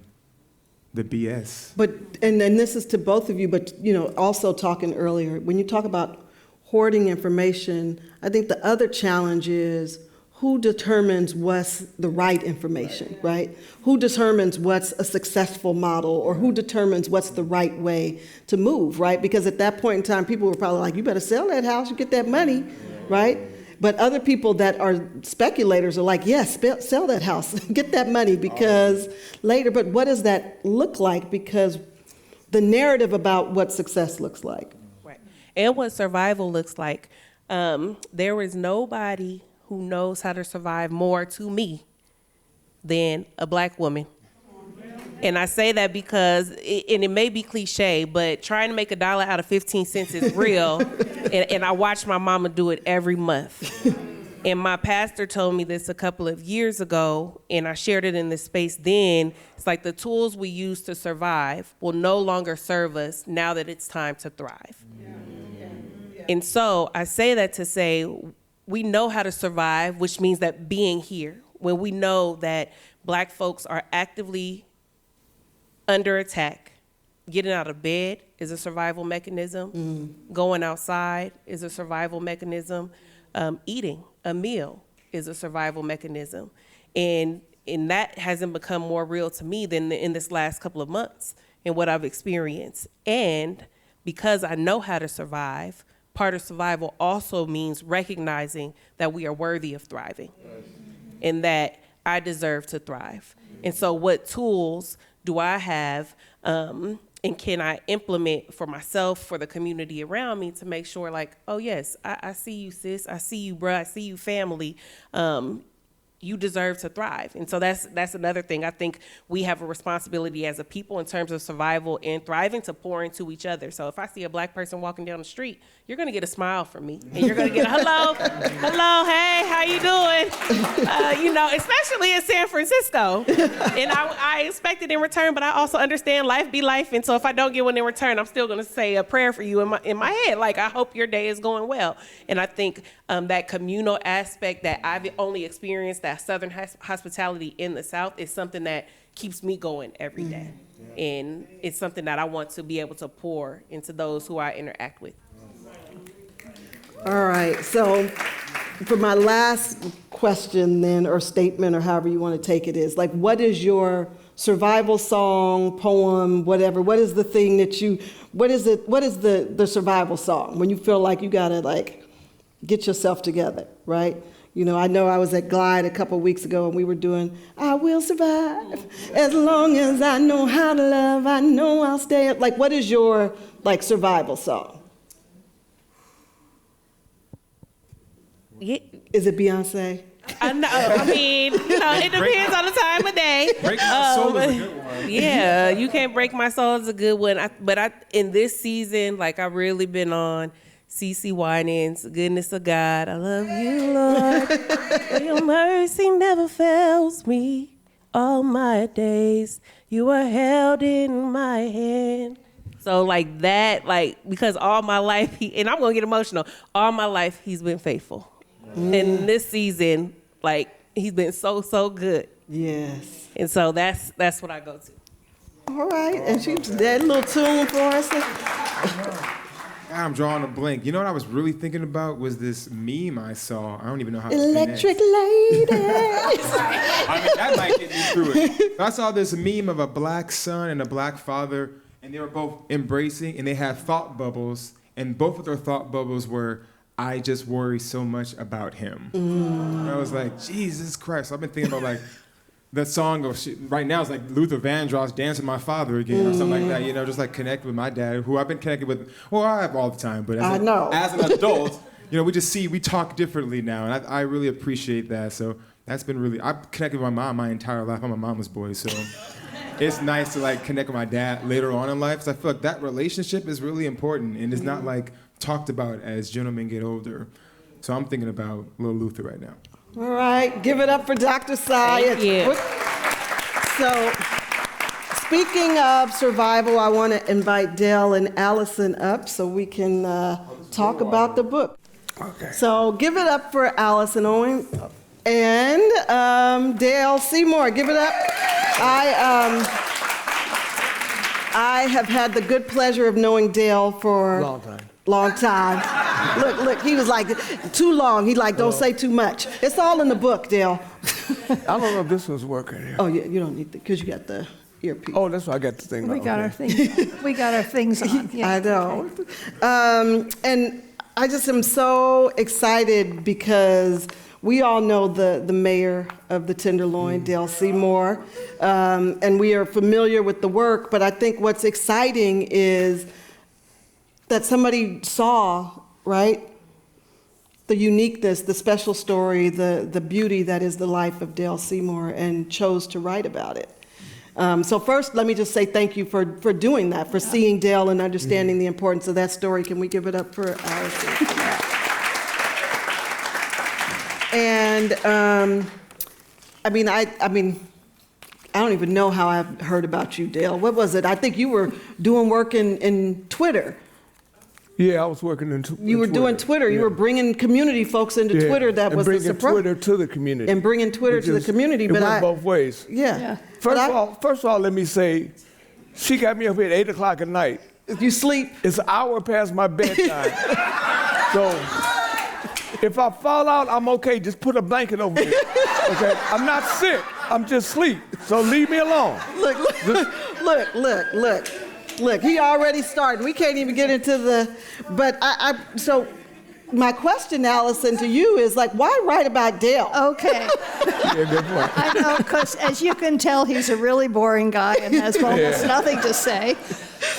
the BS. But, and this is to both of you, but you know, also talking earlier, when you talk about hoarding information, I think the other challenge is who determines what's the right information, right? Who determines what's a successful model, or who determines what's the right way to move, right? Because at that point in time, people were probably like, you better sell that house, you get that money, right? But other people that are speculators are like, yes, sell that house, get that money, because later, but what does that look like? Because the narrative about what success looks like. Right. And what survival looks like. There is nobody who knows how to survive more to me than a black woman. And I say that because, and it may be cliche, but trying to make $1 out of 15 cents is real. and I watch my mama do it every month. And my pastor told me this a couple of years ago, and I shared it in this space then. It's like the tools we use to survive will no longer serve us now that it's time to thrive. And so I say that to say, we know how to survive, which means that being here, when we know that black folks are actively under attack, getting out of bed is a survival mechanism, going outside is a survival mechanism, eating a meal is a survival mechanism. And that hasn't become more real to me than in this last couple of months and what I've experienced. And because I know how to survive, part of survival also means recognizing that we are worthy of thriving. and that I deserve to thrive. And so what tools do I have and can I implement for myself, for the community around me to make sure like, oh yes, I see you, sis. I see you, bruh. I see you, family. You deserve to thrive. And so that's another thing. I think we have a responsibility as a people in terms of survival and thriving to pour into each other. So if I see a Black person walking down the street, you're gonna get a smile from me. And you're gonna get a hello, hello, hey, how you doing? Especially in San Francisco. And I expect it in return, but I also understand life be life. And so if I don't get one in return, I'm still gonna say a prayer for you in my head. Like, I hope your day is going well. And I think that communal aspect that I've only experienced, that Southern hospitality in the South, is something that keeps me going every day. And it's something that I want to be able to pour into those who I interact with. All right, so for my last question then, or statement, or however you want to take it, is like, what is your survival song, poem, whatever? What is the thing that what is the survival song when you feel like you gotta like get yourself together, right? I know I was at Glide a couple weeks ago and we were doing, I will survive as long as I know how to love, I know I'll stay up. Like, what is your like survival song? Yeah. Is it Beyonce? I know. I mean, it depends on the time of day. Break My Soul is a good one. Yeah, You Can't Break My Soul is a good one. But in this season, like, I've really been on CeCe Winans, Goodness of God. I love you, Lord, for your mercy never fails me. All my days, you were held in my hand. So like that, because all my life, and I'm gonna get emotional, all my life he's been faithful. And this season, he's been so, so good. Yes. And so that's what I go to. All right, and she did that little tune for us. I'm drawing a blank. You know what I was really thinking about was this meme I saw. I don't even know how to Electric pronounce. Lady. I mean, that might get me through it. I saw this meme of a Black son and a Black father, and they were both embracing, and they had thought bubbles, and both of their thought bubbles were, I just worry so much about him. And I was like, Jesus Christ. I've been thinking about that song right now is like Luther Vandross, Dancing My Father Again, or something like that, just like connect with my dad, who I've been connected with, I have all the time, but as an adult, we talk differently now, and I really appreciate that. So that's been really, I've connected with my mom my entire life. I'm a mama's boy, so it's nice to connect with my dad later on in life, because I feel like that relationship is really important, and it's not talked about as gentlemen get older. So I'm thinking about Lil Luther right now. All right, give it up for Dr. Sy. Thank you. So, speaking of survival, I want to invite Dale and Allison up so we can talk about the book. Okay. So, give it up for Allison Owen and Dale Seymour. Give it up. I have had the good pleasure of knowing Dale for long time. Look, he was like, too long. He don't say too much. It's all in the book, Dale. I don't know if this one's working here. Oh, yeah, you don't need because you got the earpiece. Oh, that's why I got the thing on. We got our things. We got our things on. Yeah. I know. And I just am so excited because we all know the mayor of the Tenderloin, Dale Seymour, and we are familiar with the work, but I think what's exciting is that somebody saw, right, the uniqueness, the special story, the beauty that is the life of Dale Seymour, and chose to write about it. So first, let me just say thank you for doing that, for seeing Dale and understanding the importance of that story. Can we give it up for Allison? And I don't even know how I've heard about you, Dale. What was it? I think you were doing work in Twitter. Yeah, I was working in Twitter. You were doing Twitter. You were bringing community folks into Twitter. That was the surprise. And bringing Twitter to the community. And bringing Twitter to the community. It went both ways. Yeah. First of all, let me say, she got me up at 8 o'clock at night. You sleep? It's an hour past my bedtime. So if I fall out, I'm okay. Just put a blanket over me. Okay? I'm not sick. I'm just asleep. So leave me alone. Look, he already started. We can't even get into but so my question, Allison, to you is like, why write about Dale? Okay. Yeah, good point. I know, because as you can tell, he's a really boring guy and has almost nothing to say.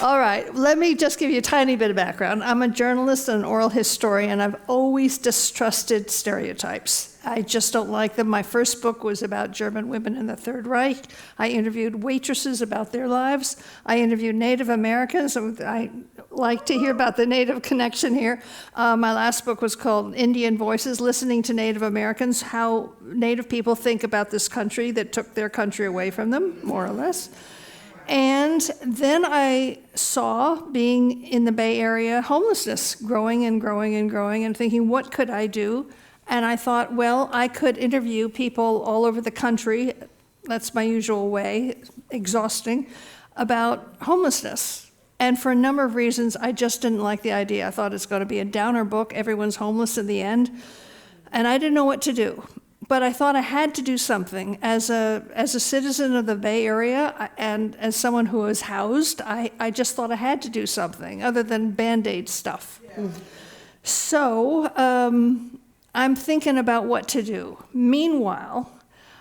All right, let me just give you a tiny bit of background. I'm a journalist and an oral historian. I've always distrusted stereotypes. I just don't like them. My first book was about German women in the Third Reich. I interviewed waitresses about their lives. I interviewed Native Americans. I like to hear about the Native connection here. My last book was called Indian Voices, Listening to Native Americans, how Native people think about this country that took their country away from them, more or less. And then I saw, being in the Bay Area, homelessness growing and growing and growing, and thinking, what could I do? And I thought, well, I could interview people all over the country, that's my usual way, exhausting, about homelessness. And for a number of reasons, I just didn't like the idea. I thought it's going to be a downer book, everyone's homeless in the end. And I didn't know what to do. But I thought I had to do something. As a citizen of the Bay Area and as someone who was housed, I just thought I had to do something other than Band-Aid stuff. Yeah. So I'm thinking about what to do. Meanwhile,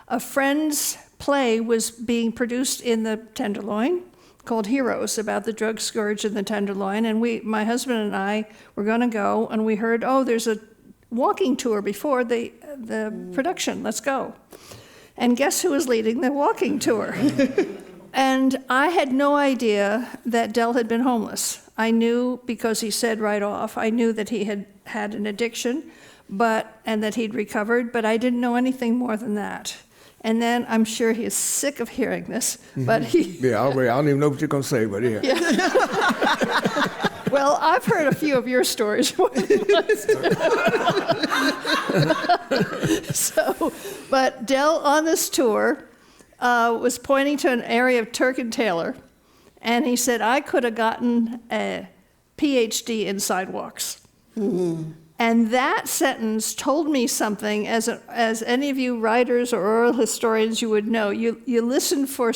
a friend's play was being produced in the Tenderloin called Heroes, about the drug scourge in the Tenderloin. And my husband and I were going to go, and we heard, oh, there's a walking tour before the production. Let's go. And guess who was leading the walking tour? And I had no idea that Del had been homeless. I knew because he said right off, I knew that he had had an addiction, and that he'd recovered, but I didn't know anything more than that. And then I'm sure he is sick of hearing this, but he... Yeah, I don't even know what you're going to say, but yeah. Well, I've heard a few of your stories. But Del on this tour was pointing to an area of Turk and Taylor, and he said, I could have gotten a PhD in sidewalks. Mm-hmm. And that sentence told me something, as any of you writers or oral historians you would know. You listen for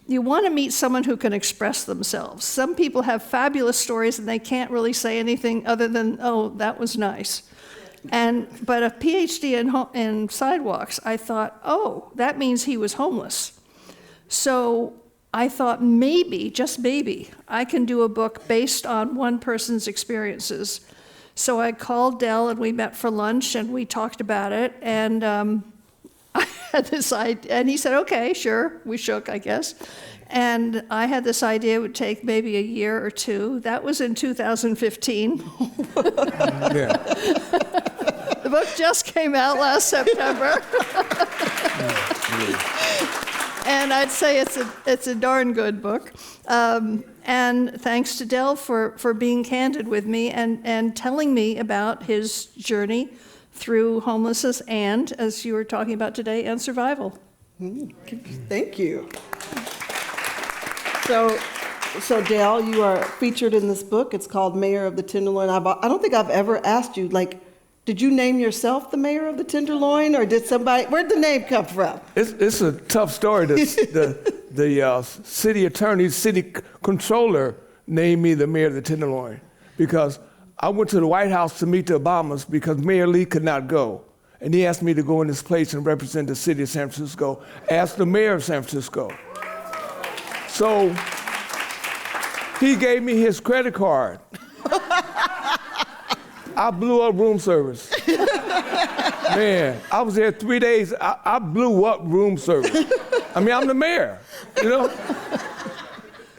you want to meet someone who can express themselves. Some people have fabulous stories and they can't really say anything other than, oh, that was nice. But a PhD in sidewalks, I thought, oh, that means he was homeless. So I thought maybe, just maybe, I can do a book based on one person's experiences. So I called Del and we met for lunch and we talked about it, and I had this idea, and he said, okay, sure. We shook, I guess. And I had this idea it would take maybe a year or two. That was in 2015. Yeah. The book just came out last September. And I'd say it's a darn good book. And thanks to Del for being candid with me and telling me about his journey through homelessness and, as you were talking about today, and survival. Thank you. So Del, you are featured in this book. It's called Mayor of the Tenderloin. I don't think I've ever asked you, like, did you name yourself the Mayor of the Tenderloin, or did somebody, where'd the name come from? It's a tough story. The city attorney, city controller named me the Mayor of the Tenderloin because I went to the White House to meet the Obamas because Mayor Lee could not go. And he asked me to go in his place and represent the city of San Francisco as the mayor of San Francisco. So he gave me his credit card. I blew up room service. Man, I was there 3 days. I blew up room service. I mean, I'm the mayor, you know?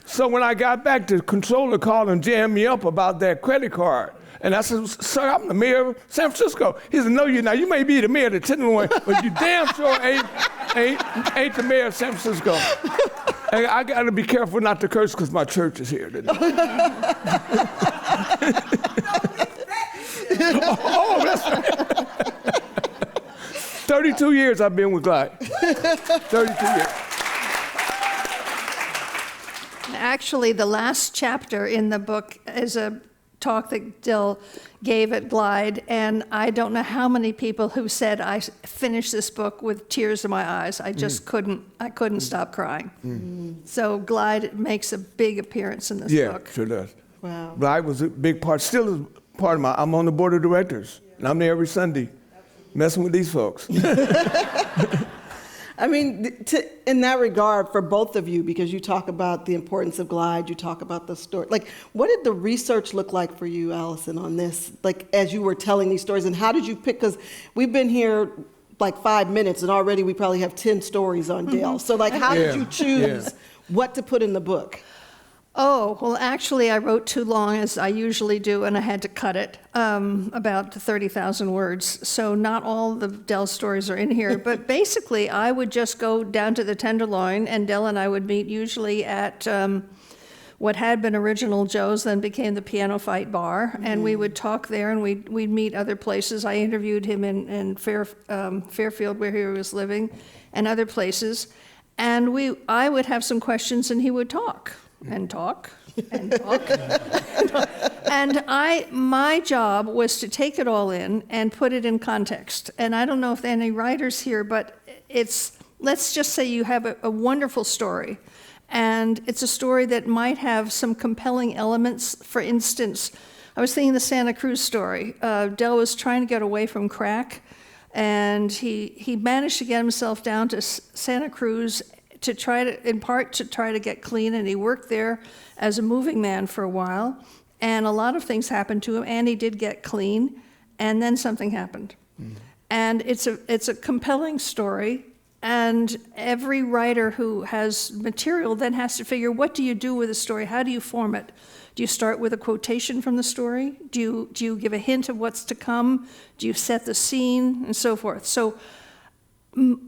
So when I got back, the controller called and jammed me up about that credit card. And I said, sir, I'm the mayor of San Francisco. He said, no, you're not. You may be the mayor of the Tenderloin, but you damn sure ain't the mayor of San Francisco. And I got to be careful not to curse because my church is here today. Oh, that's right. 32 years I've been with Glide. 32 years. Actually, the last chapter in the book is a talk that Del gave at Glide, and I don't know how many people who said I finished this book with tears in my eyes. I just couldn't stop crying. So Glide makes a big appearance in this book. Yeah, sure does. Wow. Glide was a big part, still is I'm on the board of directors, and I'm there every Sunday, messing with these folks. I mean, in that regard, for both of you, because you talk about the importance of Glide, you talk about the story. Like, what did the research look like for you, Allison, on this? Like, as you were telling these stories, and how did you pick? Because we've been here like 5 minutes, and already we probably have 10 stories on Dale. So, like, how did you choose what to put in the book? Oh, well, actually, I wrote too long, as I usually do, and I had to cut it, about 30,000 words. So not all the Dell stories are in here. But basically, I would just go down to the Tenderloin, and Dell and I would meet usually at what had been Original Joe's, then became the Piano Fight Bar. And we would talk there, and we'd meet other places. I interviewed him in Fairfield, where he was living, and other places. And I would have some questions, and he would talk. And talk, and talk. And my job was to take it all in and put it in context. And I don't know if there are any writers here, but let's just say you have a wonderful story. And it's a story that might have some compelling elements. For instance, I was thinking the Santa Cruz story. Dell was trying to get away from crack, and he managed to get himself down to Santa Cruz in part to try to get clean, and he worked there as a moving man for a while, and a lot of things happened to him, and he did get clean, and then something happened. And it's a compelling story, and every writer who has material then has to figure, what do you do with a story? How do you form it? Do you start with a quotation from the story? Do you give a hint of what's to come? Do you set the scene, and so forth? So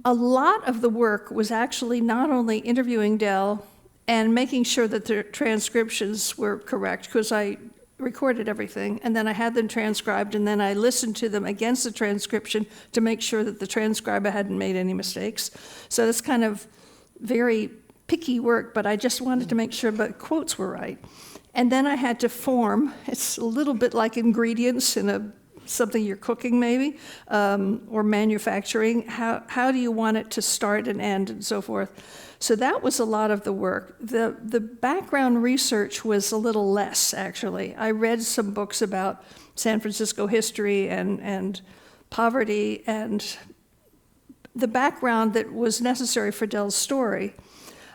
a lot of the work was actually not only interviewing Dell and making sure that the transcriptions were correct, because I recorded everything, and then I had them transcribed, and then I listened to them against the transcription to make sure that the transcriber hadn't made any mistakes. So that's kind of very picky work, but I just wanted to make sure the quotes were right. And then I had to form, it's a little bit like ingredients in something you're cooking maybe, or manufacturing. How do you want it to start and end, and so forth? So that was a lot of the work. The background research was a little less, actually. I read some books about San Francisco history and poverty and the background that was necessary for Dell's story.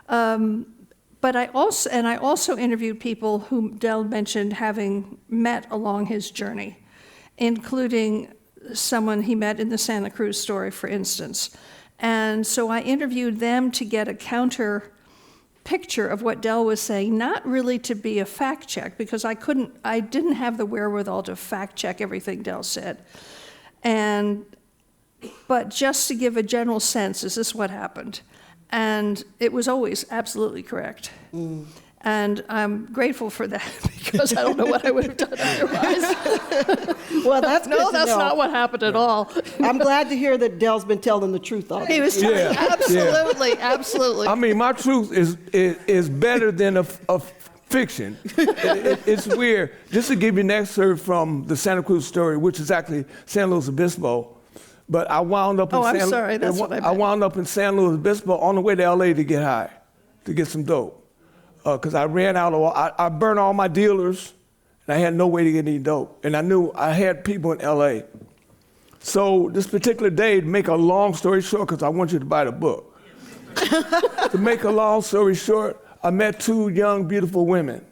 But I also interviewed people whom Dell mentioned having met along his journey, including someone he met in the Santa Cruz story, for instance. And so I interviewed them to get a counter picture of what Dell was saying, not really to be a fact check, because I didn't have the wherewithal to fact check everything Dell said. But just to give a general sense, is this what happened? And it was always absolutely correct. And I'm grateful for that, because I don't know what I would have done otherwise. Well, that's No, that's not what happened at all. I'm glad to hear that Dell's been telling the truth all He was absolutely. I mean, my truth is better than a fiction. It's weird. Just to give you an excerpt from the Santa Cruz story, which is actually San Luis Obispo, but I wound up I'm sorry, that's what I meant. I wound up in San Luis Obispo on the way to LA to get high, to get some dope. Because I ran out of, I burned all my dealers, and I had no way to get any dope. And I knew I had people in LA. So this particular day, to make a long story short, because I want you to buy the book. To make a long story short, I met two young, beautiful women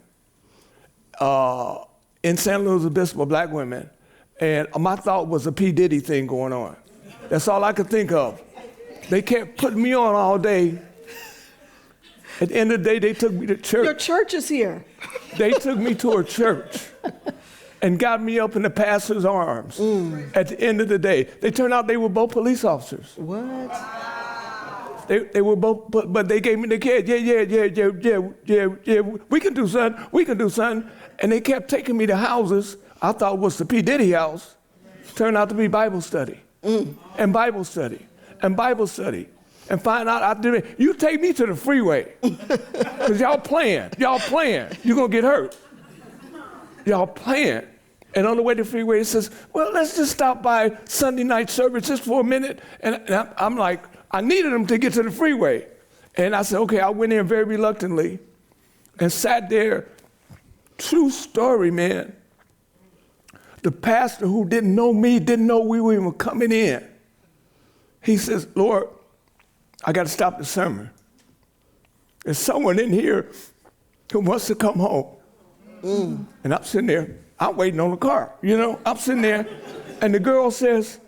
in San Luis Obispo, black women. And my thought was a P. Diddy thing going on. That's all I could think of. They kept putting me on all day. At the end of the day, they took me to church. Your church is here. They took me to a church and got me up in the pastor's arms. At the end of the day, they turned out they were both police officers. What? They were both, but they gave me the kid. Yeah. We can do something. And they kept taking me to houses I thought was the P. Diddy house. Turned out to be Bible study. And Bible study. And Bible study. And find out I did it. You take me to the freeway. Because y'all playing. You're going to get hurt. Y'all playing. And on the way to the freeway, it says, well, let's just stop by Sunday night service just for a minute. And I'm like, I needed them to get to the freeway. And I said, okay, I went in very reluctantly and sat there. True story, man. the pastor who didn't know me, didn't know we were even coming in. He says, Lord, I got to stop the sermon. There's someone in here who wants to come home. And I'm sitting there, I'm waiting on the car, I'm sitting there, and the girl says,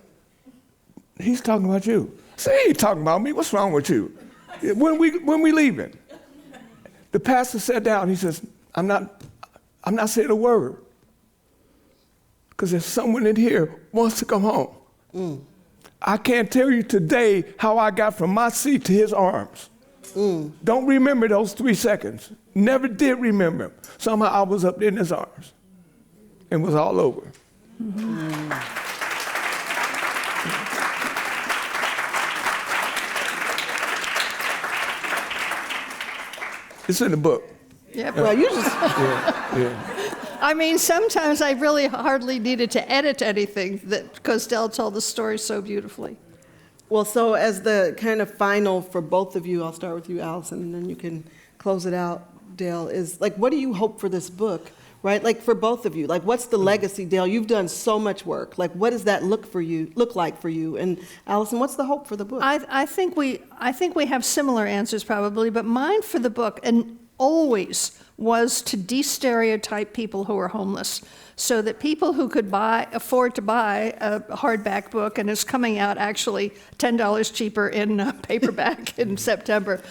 he's talking about you. I said, he ain't talking about me, what's wrong with you? When we leaving? The pastor sat down, he says, I'm not saying a word. Because there's someone in here who wants to come home. I can't tell you today how I got from my seat to his arms. Don't remember those 3 seconds. Never did remember him. Somehow I was up there in his arms and was all over. It's in the book. Yep. Well, you just Yeah. I mean, sometimes I really hardly needed to edit anything because Del told the story so beautifully. Well, so as the kind of final for both of you, I'll start with you, Allison, and then you can close it out, Dale, is like, what do you hope for this book, right? Like for both of you, like what's the legacy, Dale? You've done so much work. Like what does that look like for you? And Allison, what's the hope for the book? I think we have similar answers probably, but mine for the book and always was to de-stereotype people who are homeless, so that people who could afford to buy a hardback book, and it's coming out actually $10 cheaper in paperback in September,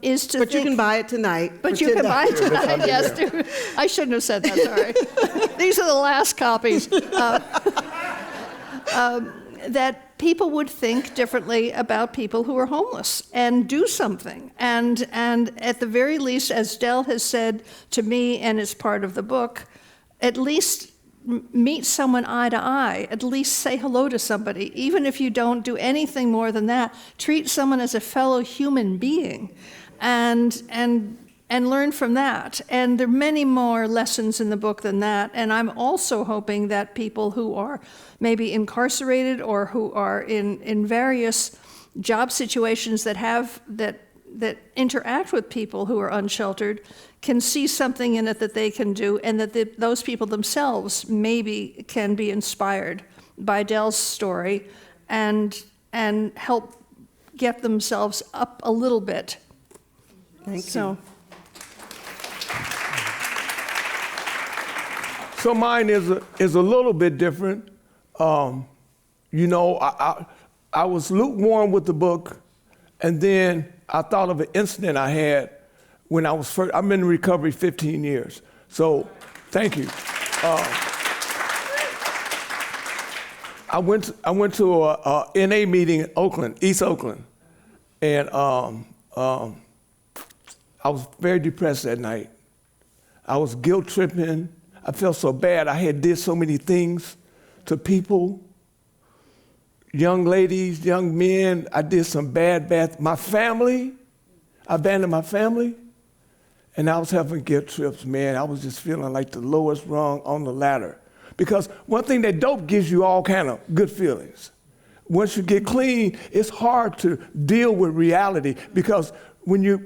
is to. But you can buy it tonight. But you can buy it tonight. Yes, I shouldn't have said that. Sorry. These are the last copies. That people would think differently about people who are homeless and do something. And at the very least, as Del has said to me and is part of the book, at least meet someone eye to eye, at least say hello to somebody. Even if you don't do anything more than that, treat someone as a fellow human being and learn from that. And there are many more lessons in the book than that. And I'm also hoping that people who are maybe incarcerated or who are in various job situations that interact with people who are unsheltered can see something in it that they can do, and that those people themselves maybe can be inspired by Del's story and help get themselves up a little bit. Thank you. So mine is a little bit different. I was lukewarm with the book, and then I thought of an incident I had when I was first. I've been in recovery 15 years, so thank you. I went to a NA meeting in Oakland, East Oakland, and I was very depressed that night. I was guilt tripping. I felt so bad. I had did so many things to people, young ladies, young men. I did some bad, my family, I abandoned my family, and I was having guilt trips, man. I was just feeling like the lowest rung on the ladder. Because one thing that dope gives you all kind of good feelings. Once you get clean, it's hard to deal with reality, because when you're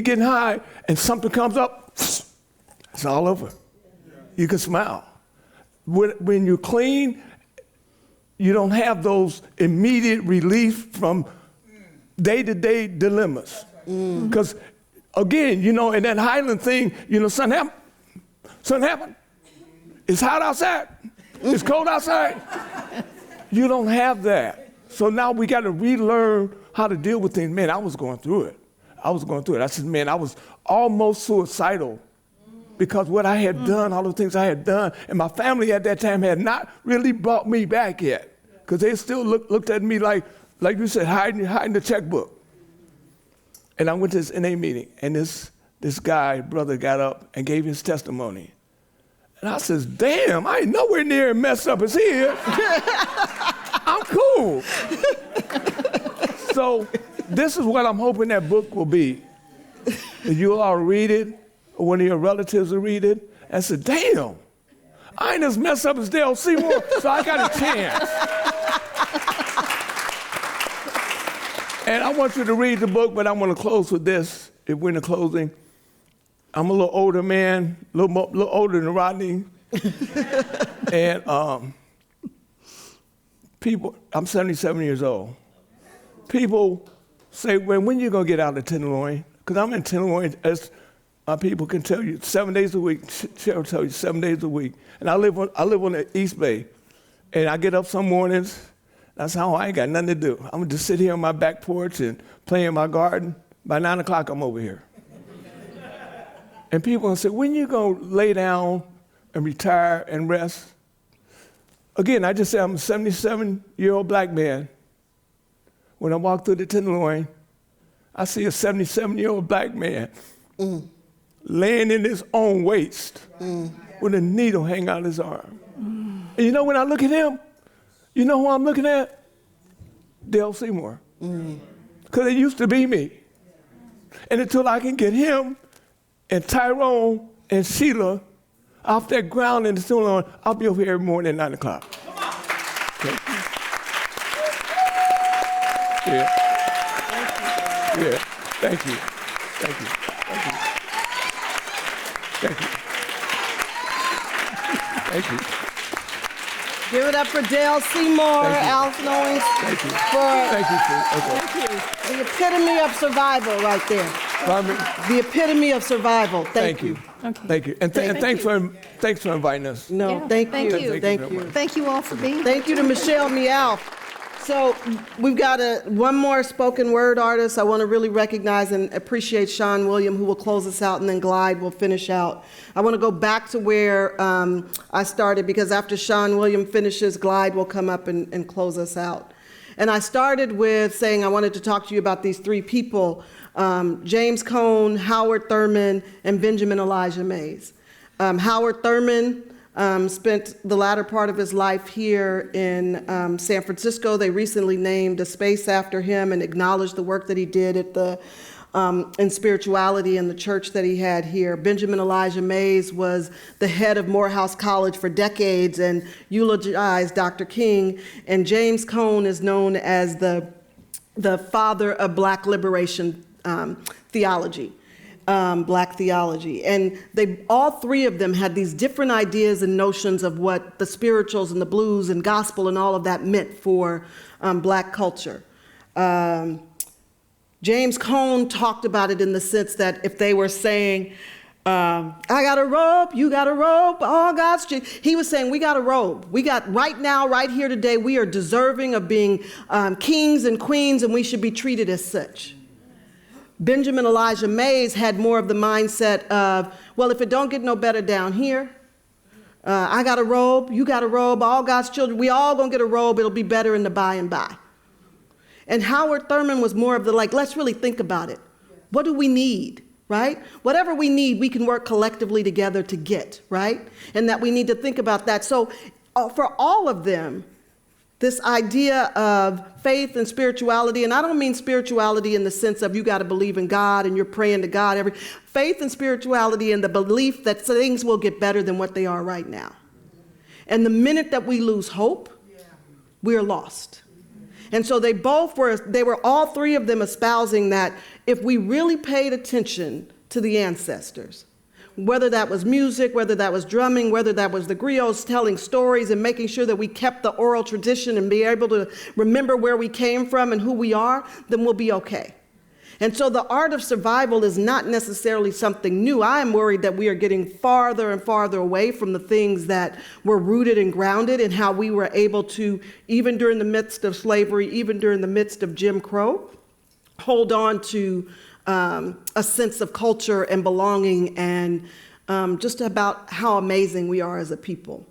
getting high and something comes up, it's all over. You can smile. When you're clean, you don't have those immediate relief from day-to-day dilemmas. Because, again, in that Highland thing, something happened. It's hot outside. It's cold outside. You don't have that. So now we got to relearn how to deal with things. Man, I was going through it. I said, man, I was almost suicidal, because what I had done, all the things I had done, and my family at that time had not really brought me back yet, because they still looked at me like you said, hiding the checkbook. And I went to this NA meeting, and this brother got up and gave his testimony. And I says, damn, I ain't nowhere near messed up as he is. I'm cool. So this is what I'm hoping that book will be. That you'll all read it, or one of your relatives will read it, and say, damn, I ain't as messed up as Dale Seymour, so I got a chance. And I want you to read the book, but I want to close with this. If we're in the closing, I'm a little older man, a little older than Rodney. And people, I'm 77 years old. People say, well, when you gonna get out of Tenderloin? Because I'm in Tenderloin, as my people can tell you, 7 days a week. Cheryl tell you 7 days a week. And I live on the East Bay. And I get up some mornings, that's how I ain't got nothing to do. I'm gonna just sit here on my back porch and play in my garden. By 9 o'clock, I'm over here. And people gonna say, when you gonna lay down and retire and rest? Again, I just say I'm a 77-year-old black man. When I walk through the Tenderloin, I see a 77-year-old black man laying in his own waste with a needle hanging out his arm. And you know, when I look at him, you know who I'm looking at? Dale Seymour. Because it used to be me. And until I can get him and Tyrone and Sheila off that ground in the Tenderloin, I'll be over here every morning at 9 o'clock. Okay. Yeah. Yeah. Thank you. Thank you. Thank you. Thank you. Thank you. Give it up for Dale Seymour, Thank you. Alf Knowings, Thank you. for Thank you, Sue. Okay. the epitome of survival right there. Pardon me? The epitome of survival. Thank you. Thank you. And thanks for inviting us. No, Yeah, thank thank you. you. Thank very you. much. Thank you all for being here. Thank you to Michelle Meow. So we've got one more spoken word artist. I want to really recognize and appreciate Sean William, who will close us out, and then Glide will finish out. I want to go back to where I started, because after Sean William finishes, Glide will come up and close us out. And I started with saying I wanted to talk to you about these three people, James Cone, Howard Thurman, and Benjamin Elijah Mays. Howard Thurman spent the latter part of his life here in San Francisco. They recently named a space after him and acknowledged the work that he did at the in spirituality in the church that he had here. Benjamin Elijah Mays was the head of Morehouse College for decades and eulogized Dr. King. And James Cone is known as the father of Black liberation theology. Black theology. And all three of them had these different ideas and notions of what the spirituals and the blues and gospel and all of that meant for Black culture. James Cone talked about it in the sense that if they were saying, I got a robe, you got a robe, all God's children. He was saying, we got a robe. We got right now, right here today, we are deserving of being kings and queens, and we should be treated as such. Benjamin Elijah Mays had more of the mindset of, well, if it don't get no better down here, I got a robe, you got a robe, all God's children, we all gonna get a robe, it'll be better in the by and by. And Howard Thurman was more of the like, let's really think about it. What do we need, right? Whatever we need, we can work collectively together to get, right? And that we need to think about that. So for all of them, this idea of faith and spirituality, and I don't mean spirituality in the sense of you got to believe in God and you're praying to God. Faith and spirituality and the belief that things will get better than what they are right now. And the minute that we lose hope, we're lost. And so they were all three of them espousing that if we really paid attention to the ancestors, whether that was music, whether that was drumming, whether that was the griots telling stories and making sure that we kept the oral tradition and be able to remember where we came from and who we are, then we'll be okay. And so the art of survival is not necessarily something new. I am worried that we are getting farther and farther away from the things that were rooted and grounded in how we were able to, even during the midst of slavery, even during the midst of Jim Crow, hold on to a sense of culture and belonging and just about how amazing we are as a people.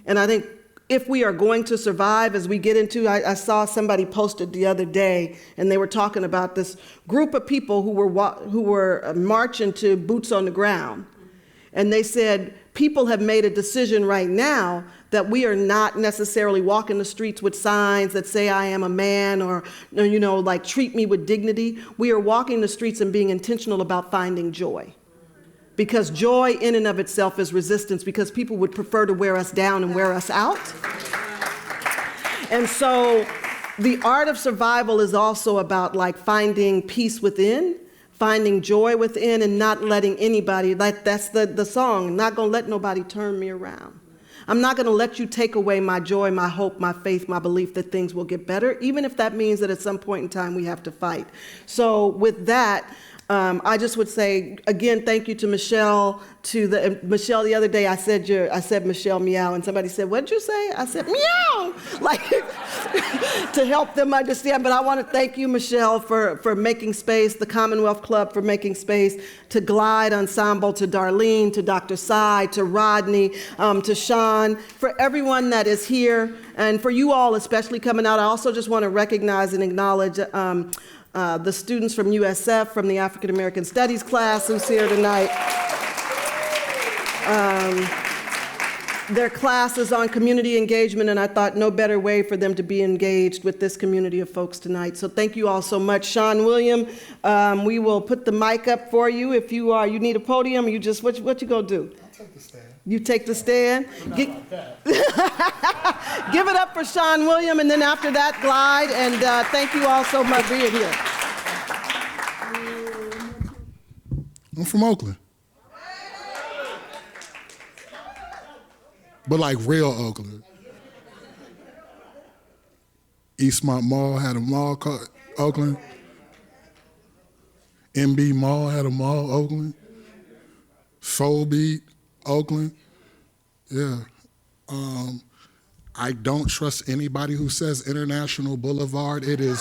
And I think if we are going to survive as we get into, I saw somebody posted the other day, and they were talking about this group of people who were marching to boots on the ground. And they said, people have made a decision right now that we are not necessarily walking the streets with signs that say I am a man or, you know, like treat me with dignity. We are walking the streets and being intentional about finding joy. Because joy in and of itself is resistance, because people would prefer to wear us down and wear us out. And so the art of survival is also about like finding peace within, finding joy within, and not letting anybody, like that's the song, not gonna let nobody turn me around. I'm not going to let you take away my joy, my hope, my faith, my belief that things will get better, even if that means that at some point in time we have to fight. So with that, I just would say, again, thank you to Michelle. Michelle, the other day I said Michelle Meow, and somebody said, "What'd you say?" I said meow, like to help them understand. But I want to thank you, Michelle, for making space, the Commonwealth Club for making space, to Glide Ensemble, to Darlene, to Dr. Sy, to Rodney, to Sean, for everyone that is here, and for you all especially coming out. I also just want to recognize and acknowledge the students from USF, from the African American Studies class who's here tonight. Their class is on community engagement, and I thought no better way for them to be engaged with this community of folks tonight. So thank you all so much. Sean William, we will put the mic up for you if you need a podium. You just, what you gonna do? I'll take the stand. You take the stand? Give it up for Sean William, and then after that, Glide, and thank you all so much for being here. I'm from Oakland. But like real Oakland. Eastmont Mall had a mall called Oakland. MB Mall had a mall, Oakland. Soul Beat, Oakland. Yeah. I don't trust anybody who says International Boulevard. It is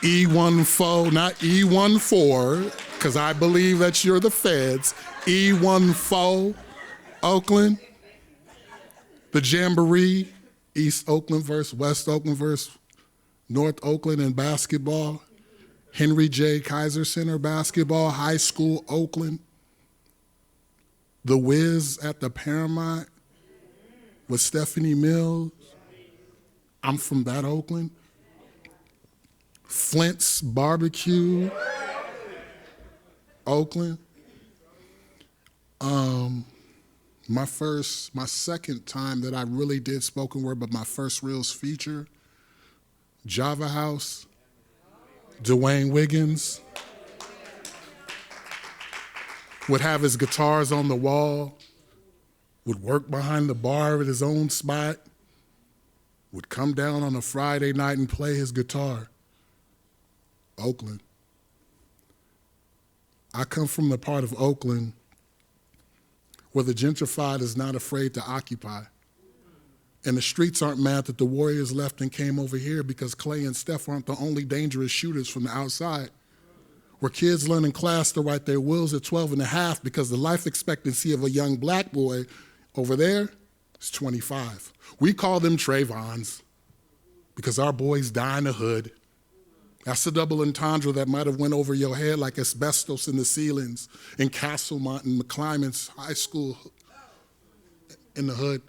E14, not E14, because I believe that you're the feds. E14, Oakland. The Jamboree, East Oakland versus West Oakland versus North Oakland in basketball. Henry J. Kaiser Center basketball, high school, Oakland. The Wiz at the Paramount with Stephanie Mills. I'm from that Oakland. Flint's Barbecue, Oakland. My second time that I really did spoken word, but my first real feature, Java House, Dwayne Wiggins would have his guitars on the wall, would work behind the bar at his own spot, would come down on a Friday night and play his guitar. Oakland. I come from the part of Oakland where the gentrified is not afraid to occupy. And the streets aren't mad that the Warriors left and came over here because Clay and Steph aren't the only dangerous shooters from the outside. Where kids learn in class to write their wills at 12 and a half because the life expectancy of a young black boy over there is 25. We call them Trayvons because our boys die in the hood. That's a double entendre that might have went over your head like asbestos in the ceilings in Castlemont and McClymonds High School in the hood.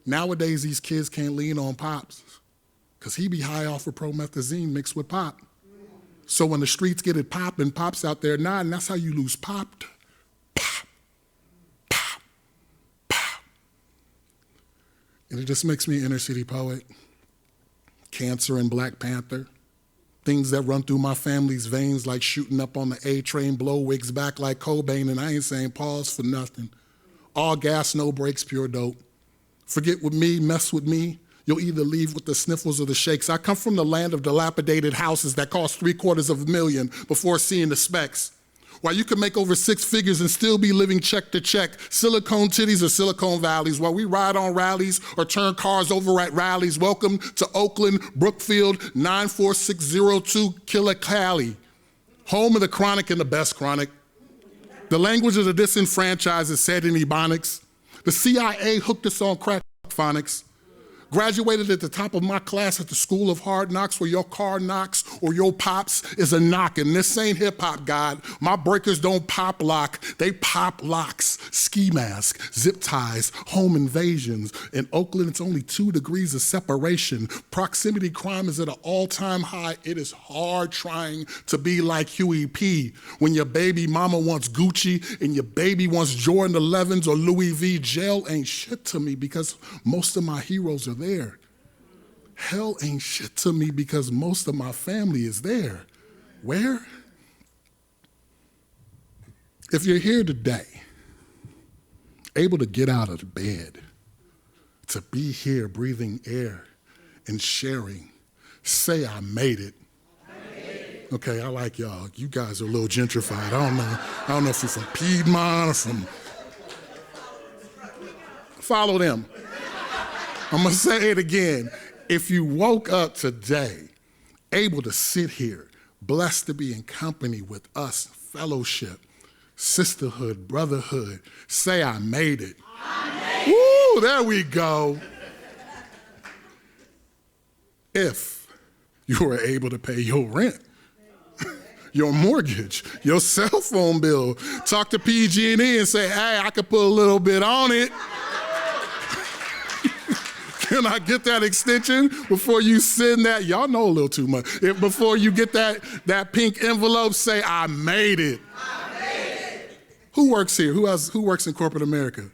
Nowadays, these kids can't lean on Pops because he be high off of promethazine mixed with Pop. So when the streets get it popping, Pop's out there nodding. That's how you lose Pop. Pop, pop, pop. And it just makes me an inner city poet. Cancer and Black Panther. Things that run through my family's veins like shooting up on the A train, blow wigs back like Cobain, and I ain't saying pause for nothing. All gas, no brakes, pure dope. Forget with me, mess with me, you'll either leave with the sniffles or the shakes. I come from the land of dilapidated houses that cost $750,000 before seeing the specs. While you can make over 6 figures and still be living check to check, Silicon Titties or Silicon Valleys, while we ride on rallies or turn cars over at rallies. Welcome to Oakland, Brookfield, 94602 Killically, home of the chronic and the best chronic. The language of the disenfranchised is said in Ebonics. The CIA hooked us on crack phonics. Graduated at the top of my class at the School of Hard Knocks where your car knocks or your pops is a knock. And this ain't hip hop, God. My breakers don't pop lock, they pop locks. Ski mask, zip ties, home invasions. In Oakland, it's only 2 degrees of separation. Proximity crime is at an all-time high. It is hard trying to be like Huey P. When your baby mama wants Gucci and your baby wants Jordan 11s or Louis V, jail ain't shit to me because most of my heroes are there. Hell ain't shit to me because most of my family is there. Where? If you're here today able to get out of bed, to be here breathing air and sharing. Say, I made it. Okay, I like y'all. You guys are a little gentrified. I don't know if you're from Piedmont or from. Follow them. I'm gonna say it again. If you woke up today, able to sit here, blessed to be in company with us, fellowship, sisterhood, brotherhood, say, I made it. I made it. Woo, there we go. If you were able to pay your rent, your mortgage, your cell phone bill, talk to PG&E and say, hey, I could put a little bit on it. Can I get that extension before you send that? Y'all know a little too much. Before you get that pink envelope, say, I made it. I made it. Who works here? Who works in corporate America?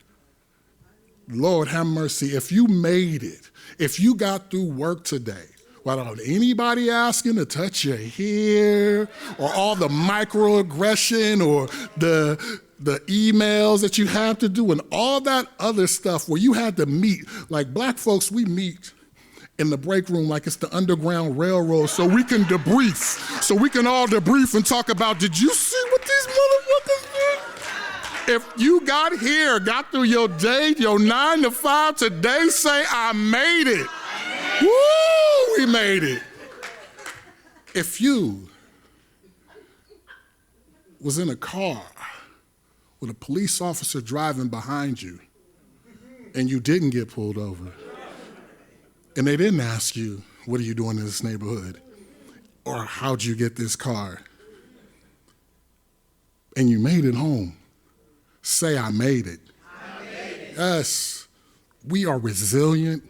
Lord have mercy. If you made it, if you got through work today, without anybody asking to touch your hair, or all the microaggression, or the emails that you have to do, and all that other stuff where you had to meet, like black folks, we meet in the break room like it's the Underground Railroad so we can debrief, so we can all debrief and talk about, did you see what these motherfuckers did? If you got here, got through your day, your 9 to 5 today, say, I made it. Woo, we made it. If you was in a car with a police officer driving behind you and you didn't get pulled over, and they didn't ask you, what are you doing in this neighborhood? Or how'd you get this car? And you made it home, say, I made it. I made it. Yes, we are resilient.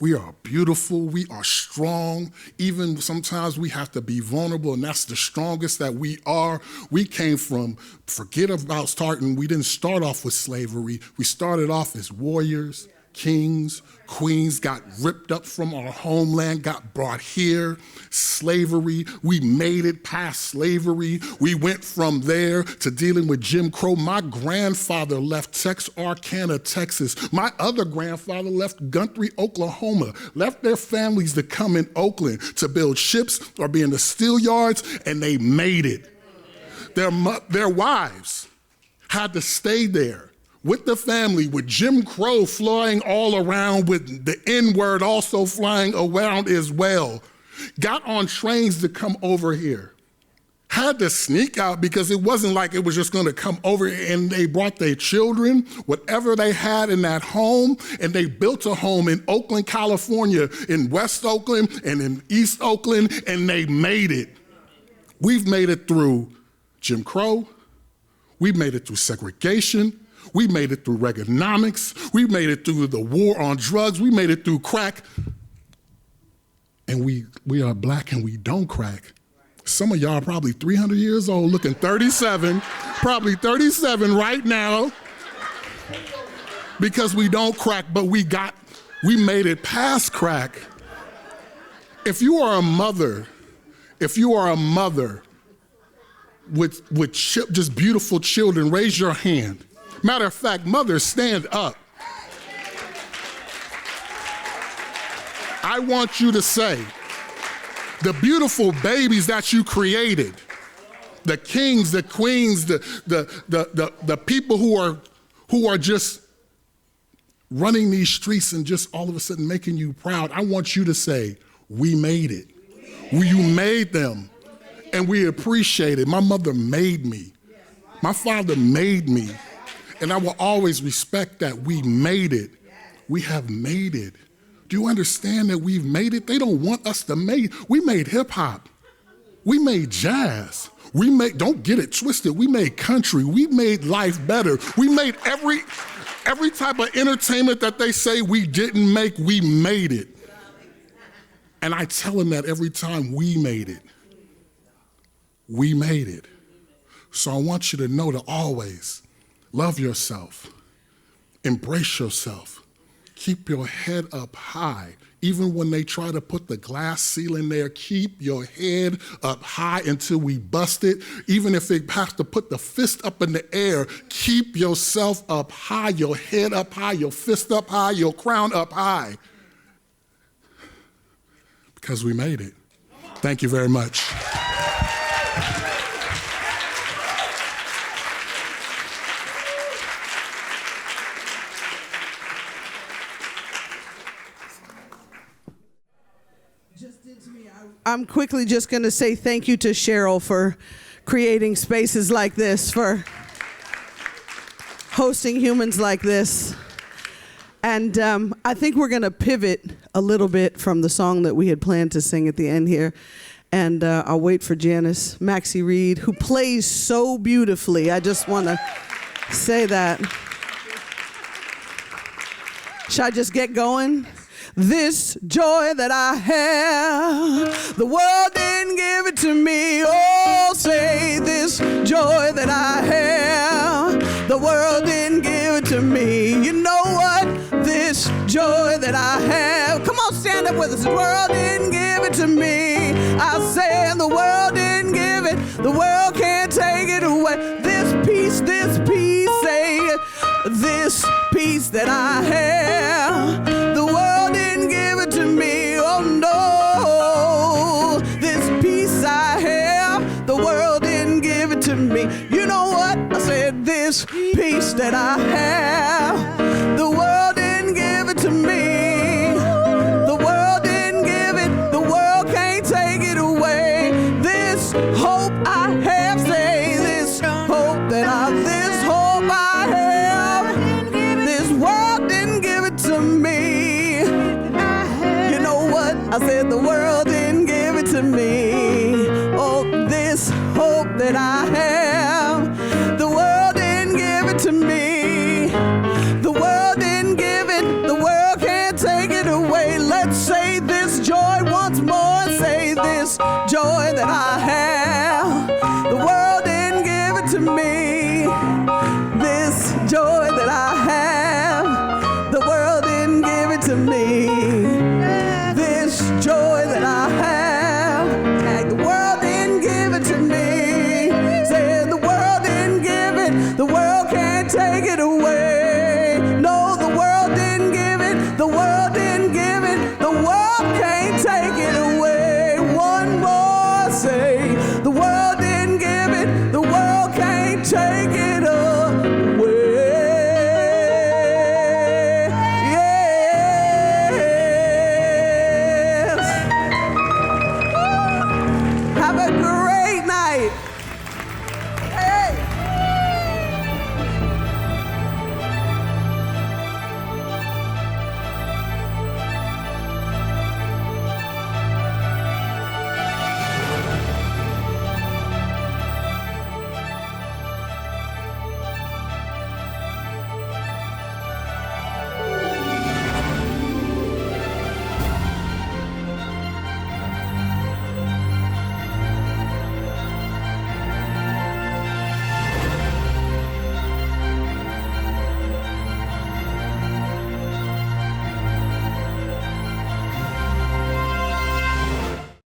We are beautiful, we are strong. Even sometimes we have to be vulnerable, and that's the strongest that we are. We came from, forget about starting, we didn't start off with slavery. We started off as warriors, kings, queens, got ripped up from our homeland, got brought here. Slavery, we made it past slavery. We went from there to dealing with Jim Crow. My grandfather left Texarkana, Texas. My other grandfather left Guthrie, Oklahoma, left their families to come in Oakland to build ships or be in the steel yards, and they made it. Their wives had to stay there with the family, with Jim Crow flying all around, with the N-word also flying around as well. Got on trains to come over here. Had to sneak out because it wasn't like it was just gonna come over, and they brought their children, whatever they had in that home, and they built a home in Oakland, California, in West Oakland and in East Oakland, and they made it. We've made it through Jim Crow. We've made it through segregation. We made it through Reaganomics. We made it through the war on drugs. We made it through crack. And we are black and we don't crack. Some of y'all are probably 300 years old, looking 37, probably 37 right now, because we don't crack, but we made it past crack. If you are a mother with just beautiful children, raise your hand. Matter of fact, mothers, stand up. I want you to say, the beautiful babies that you created, the kings, the queens, the people who are just running these streets and just all of a sudden making you proud, I want you to say, we made it. You made them, and we appreciate it. My mother made me. My father made me. And I will always respect that. We made it. We have made it. Do you understand that we've made it? They don't want us to make it. We made hip hop. We made jazz. Don't get it twisted. We made country. We made life better. We made every type of entertainment that they say we didn't make, we made it. And I tell them that every time, we made it. We made it. So I want you to know to always love yourself, embrace yourself, Keep your head up high. Even when they try to put the glass ceiling there, keep your head up high until we bust it. Even if they have to put the fist up in the air, keep yourself up high, your head up high, your fist up high, your crown up high. Because we made it. Thank you very much. I'm quickly just going to say thank you to Cheryl for creating spaces like this, for hosting humans like this. And I think we're going to pivot a little bit from the song that we had planned to sing at the end here. And I'll wait for Janice Maxie Reed, who plays so beautifully. I just want to say that. Should I just get going? This joy that I have, the world didn't give it to me. Oh, say this joy that I have, the world didn't give it to me. You know what? This joy that I have. Come on, stand up with us. The world didn't give it to me. I said the world didn't give it. The world can't take it away. This peace, say it. This peace that I have, the world didn't give it to me. Oh no, this peace I have, the world didn't give it to me. You know what? I said this peace that I have, the world didn't give it to me. The world didn't give it, the world can't take it away. This hope I have, say this hope that this hope I have, this world didn't give it to me. You know what? I said the world didn't give it to me. Oh, this hope that I have, the world didn't give it to me. The world didn't give it, the world can't take it away. Let's say this joy once more. Say this joy that I have, the world didn't give it to me. This joy that I have, the world didn't give it to me. This joy that I have, the world didn't give it to me. Said the world didn't give it, the world can't take it away. No, the world didn't give it, the world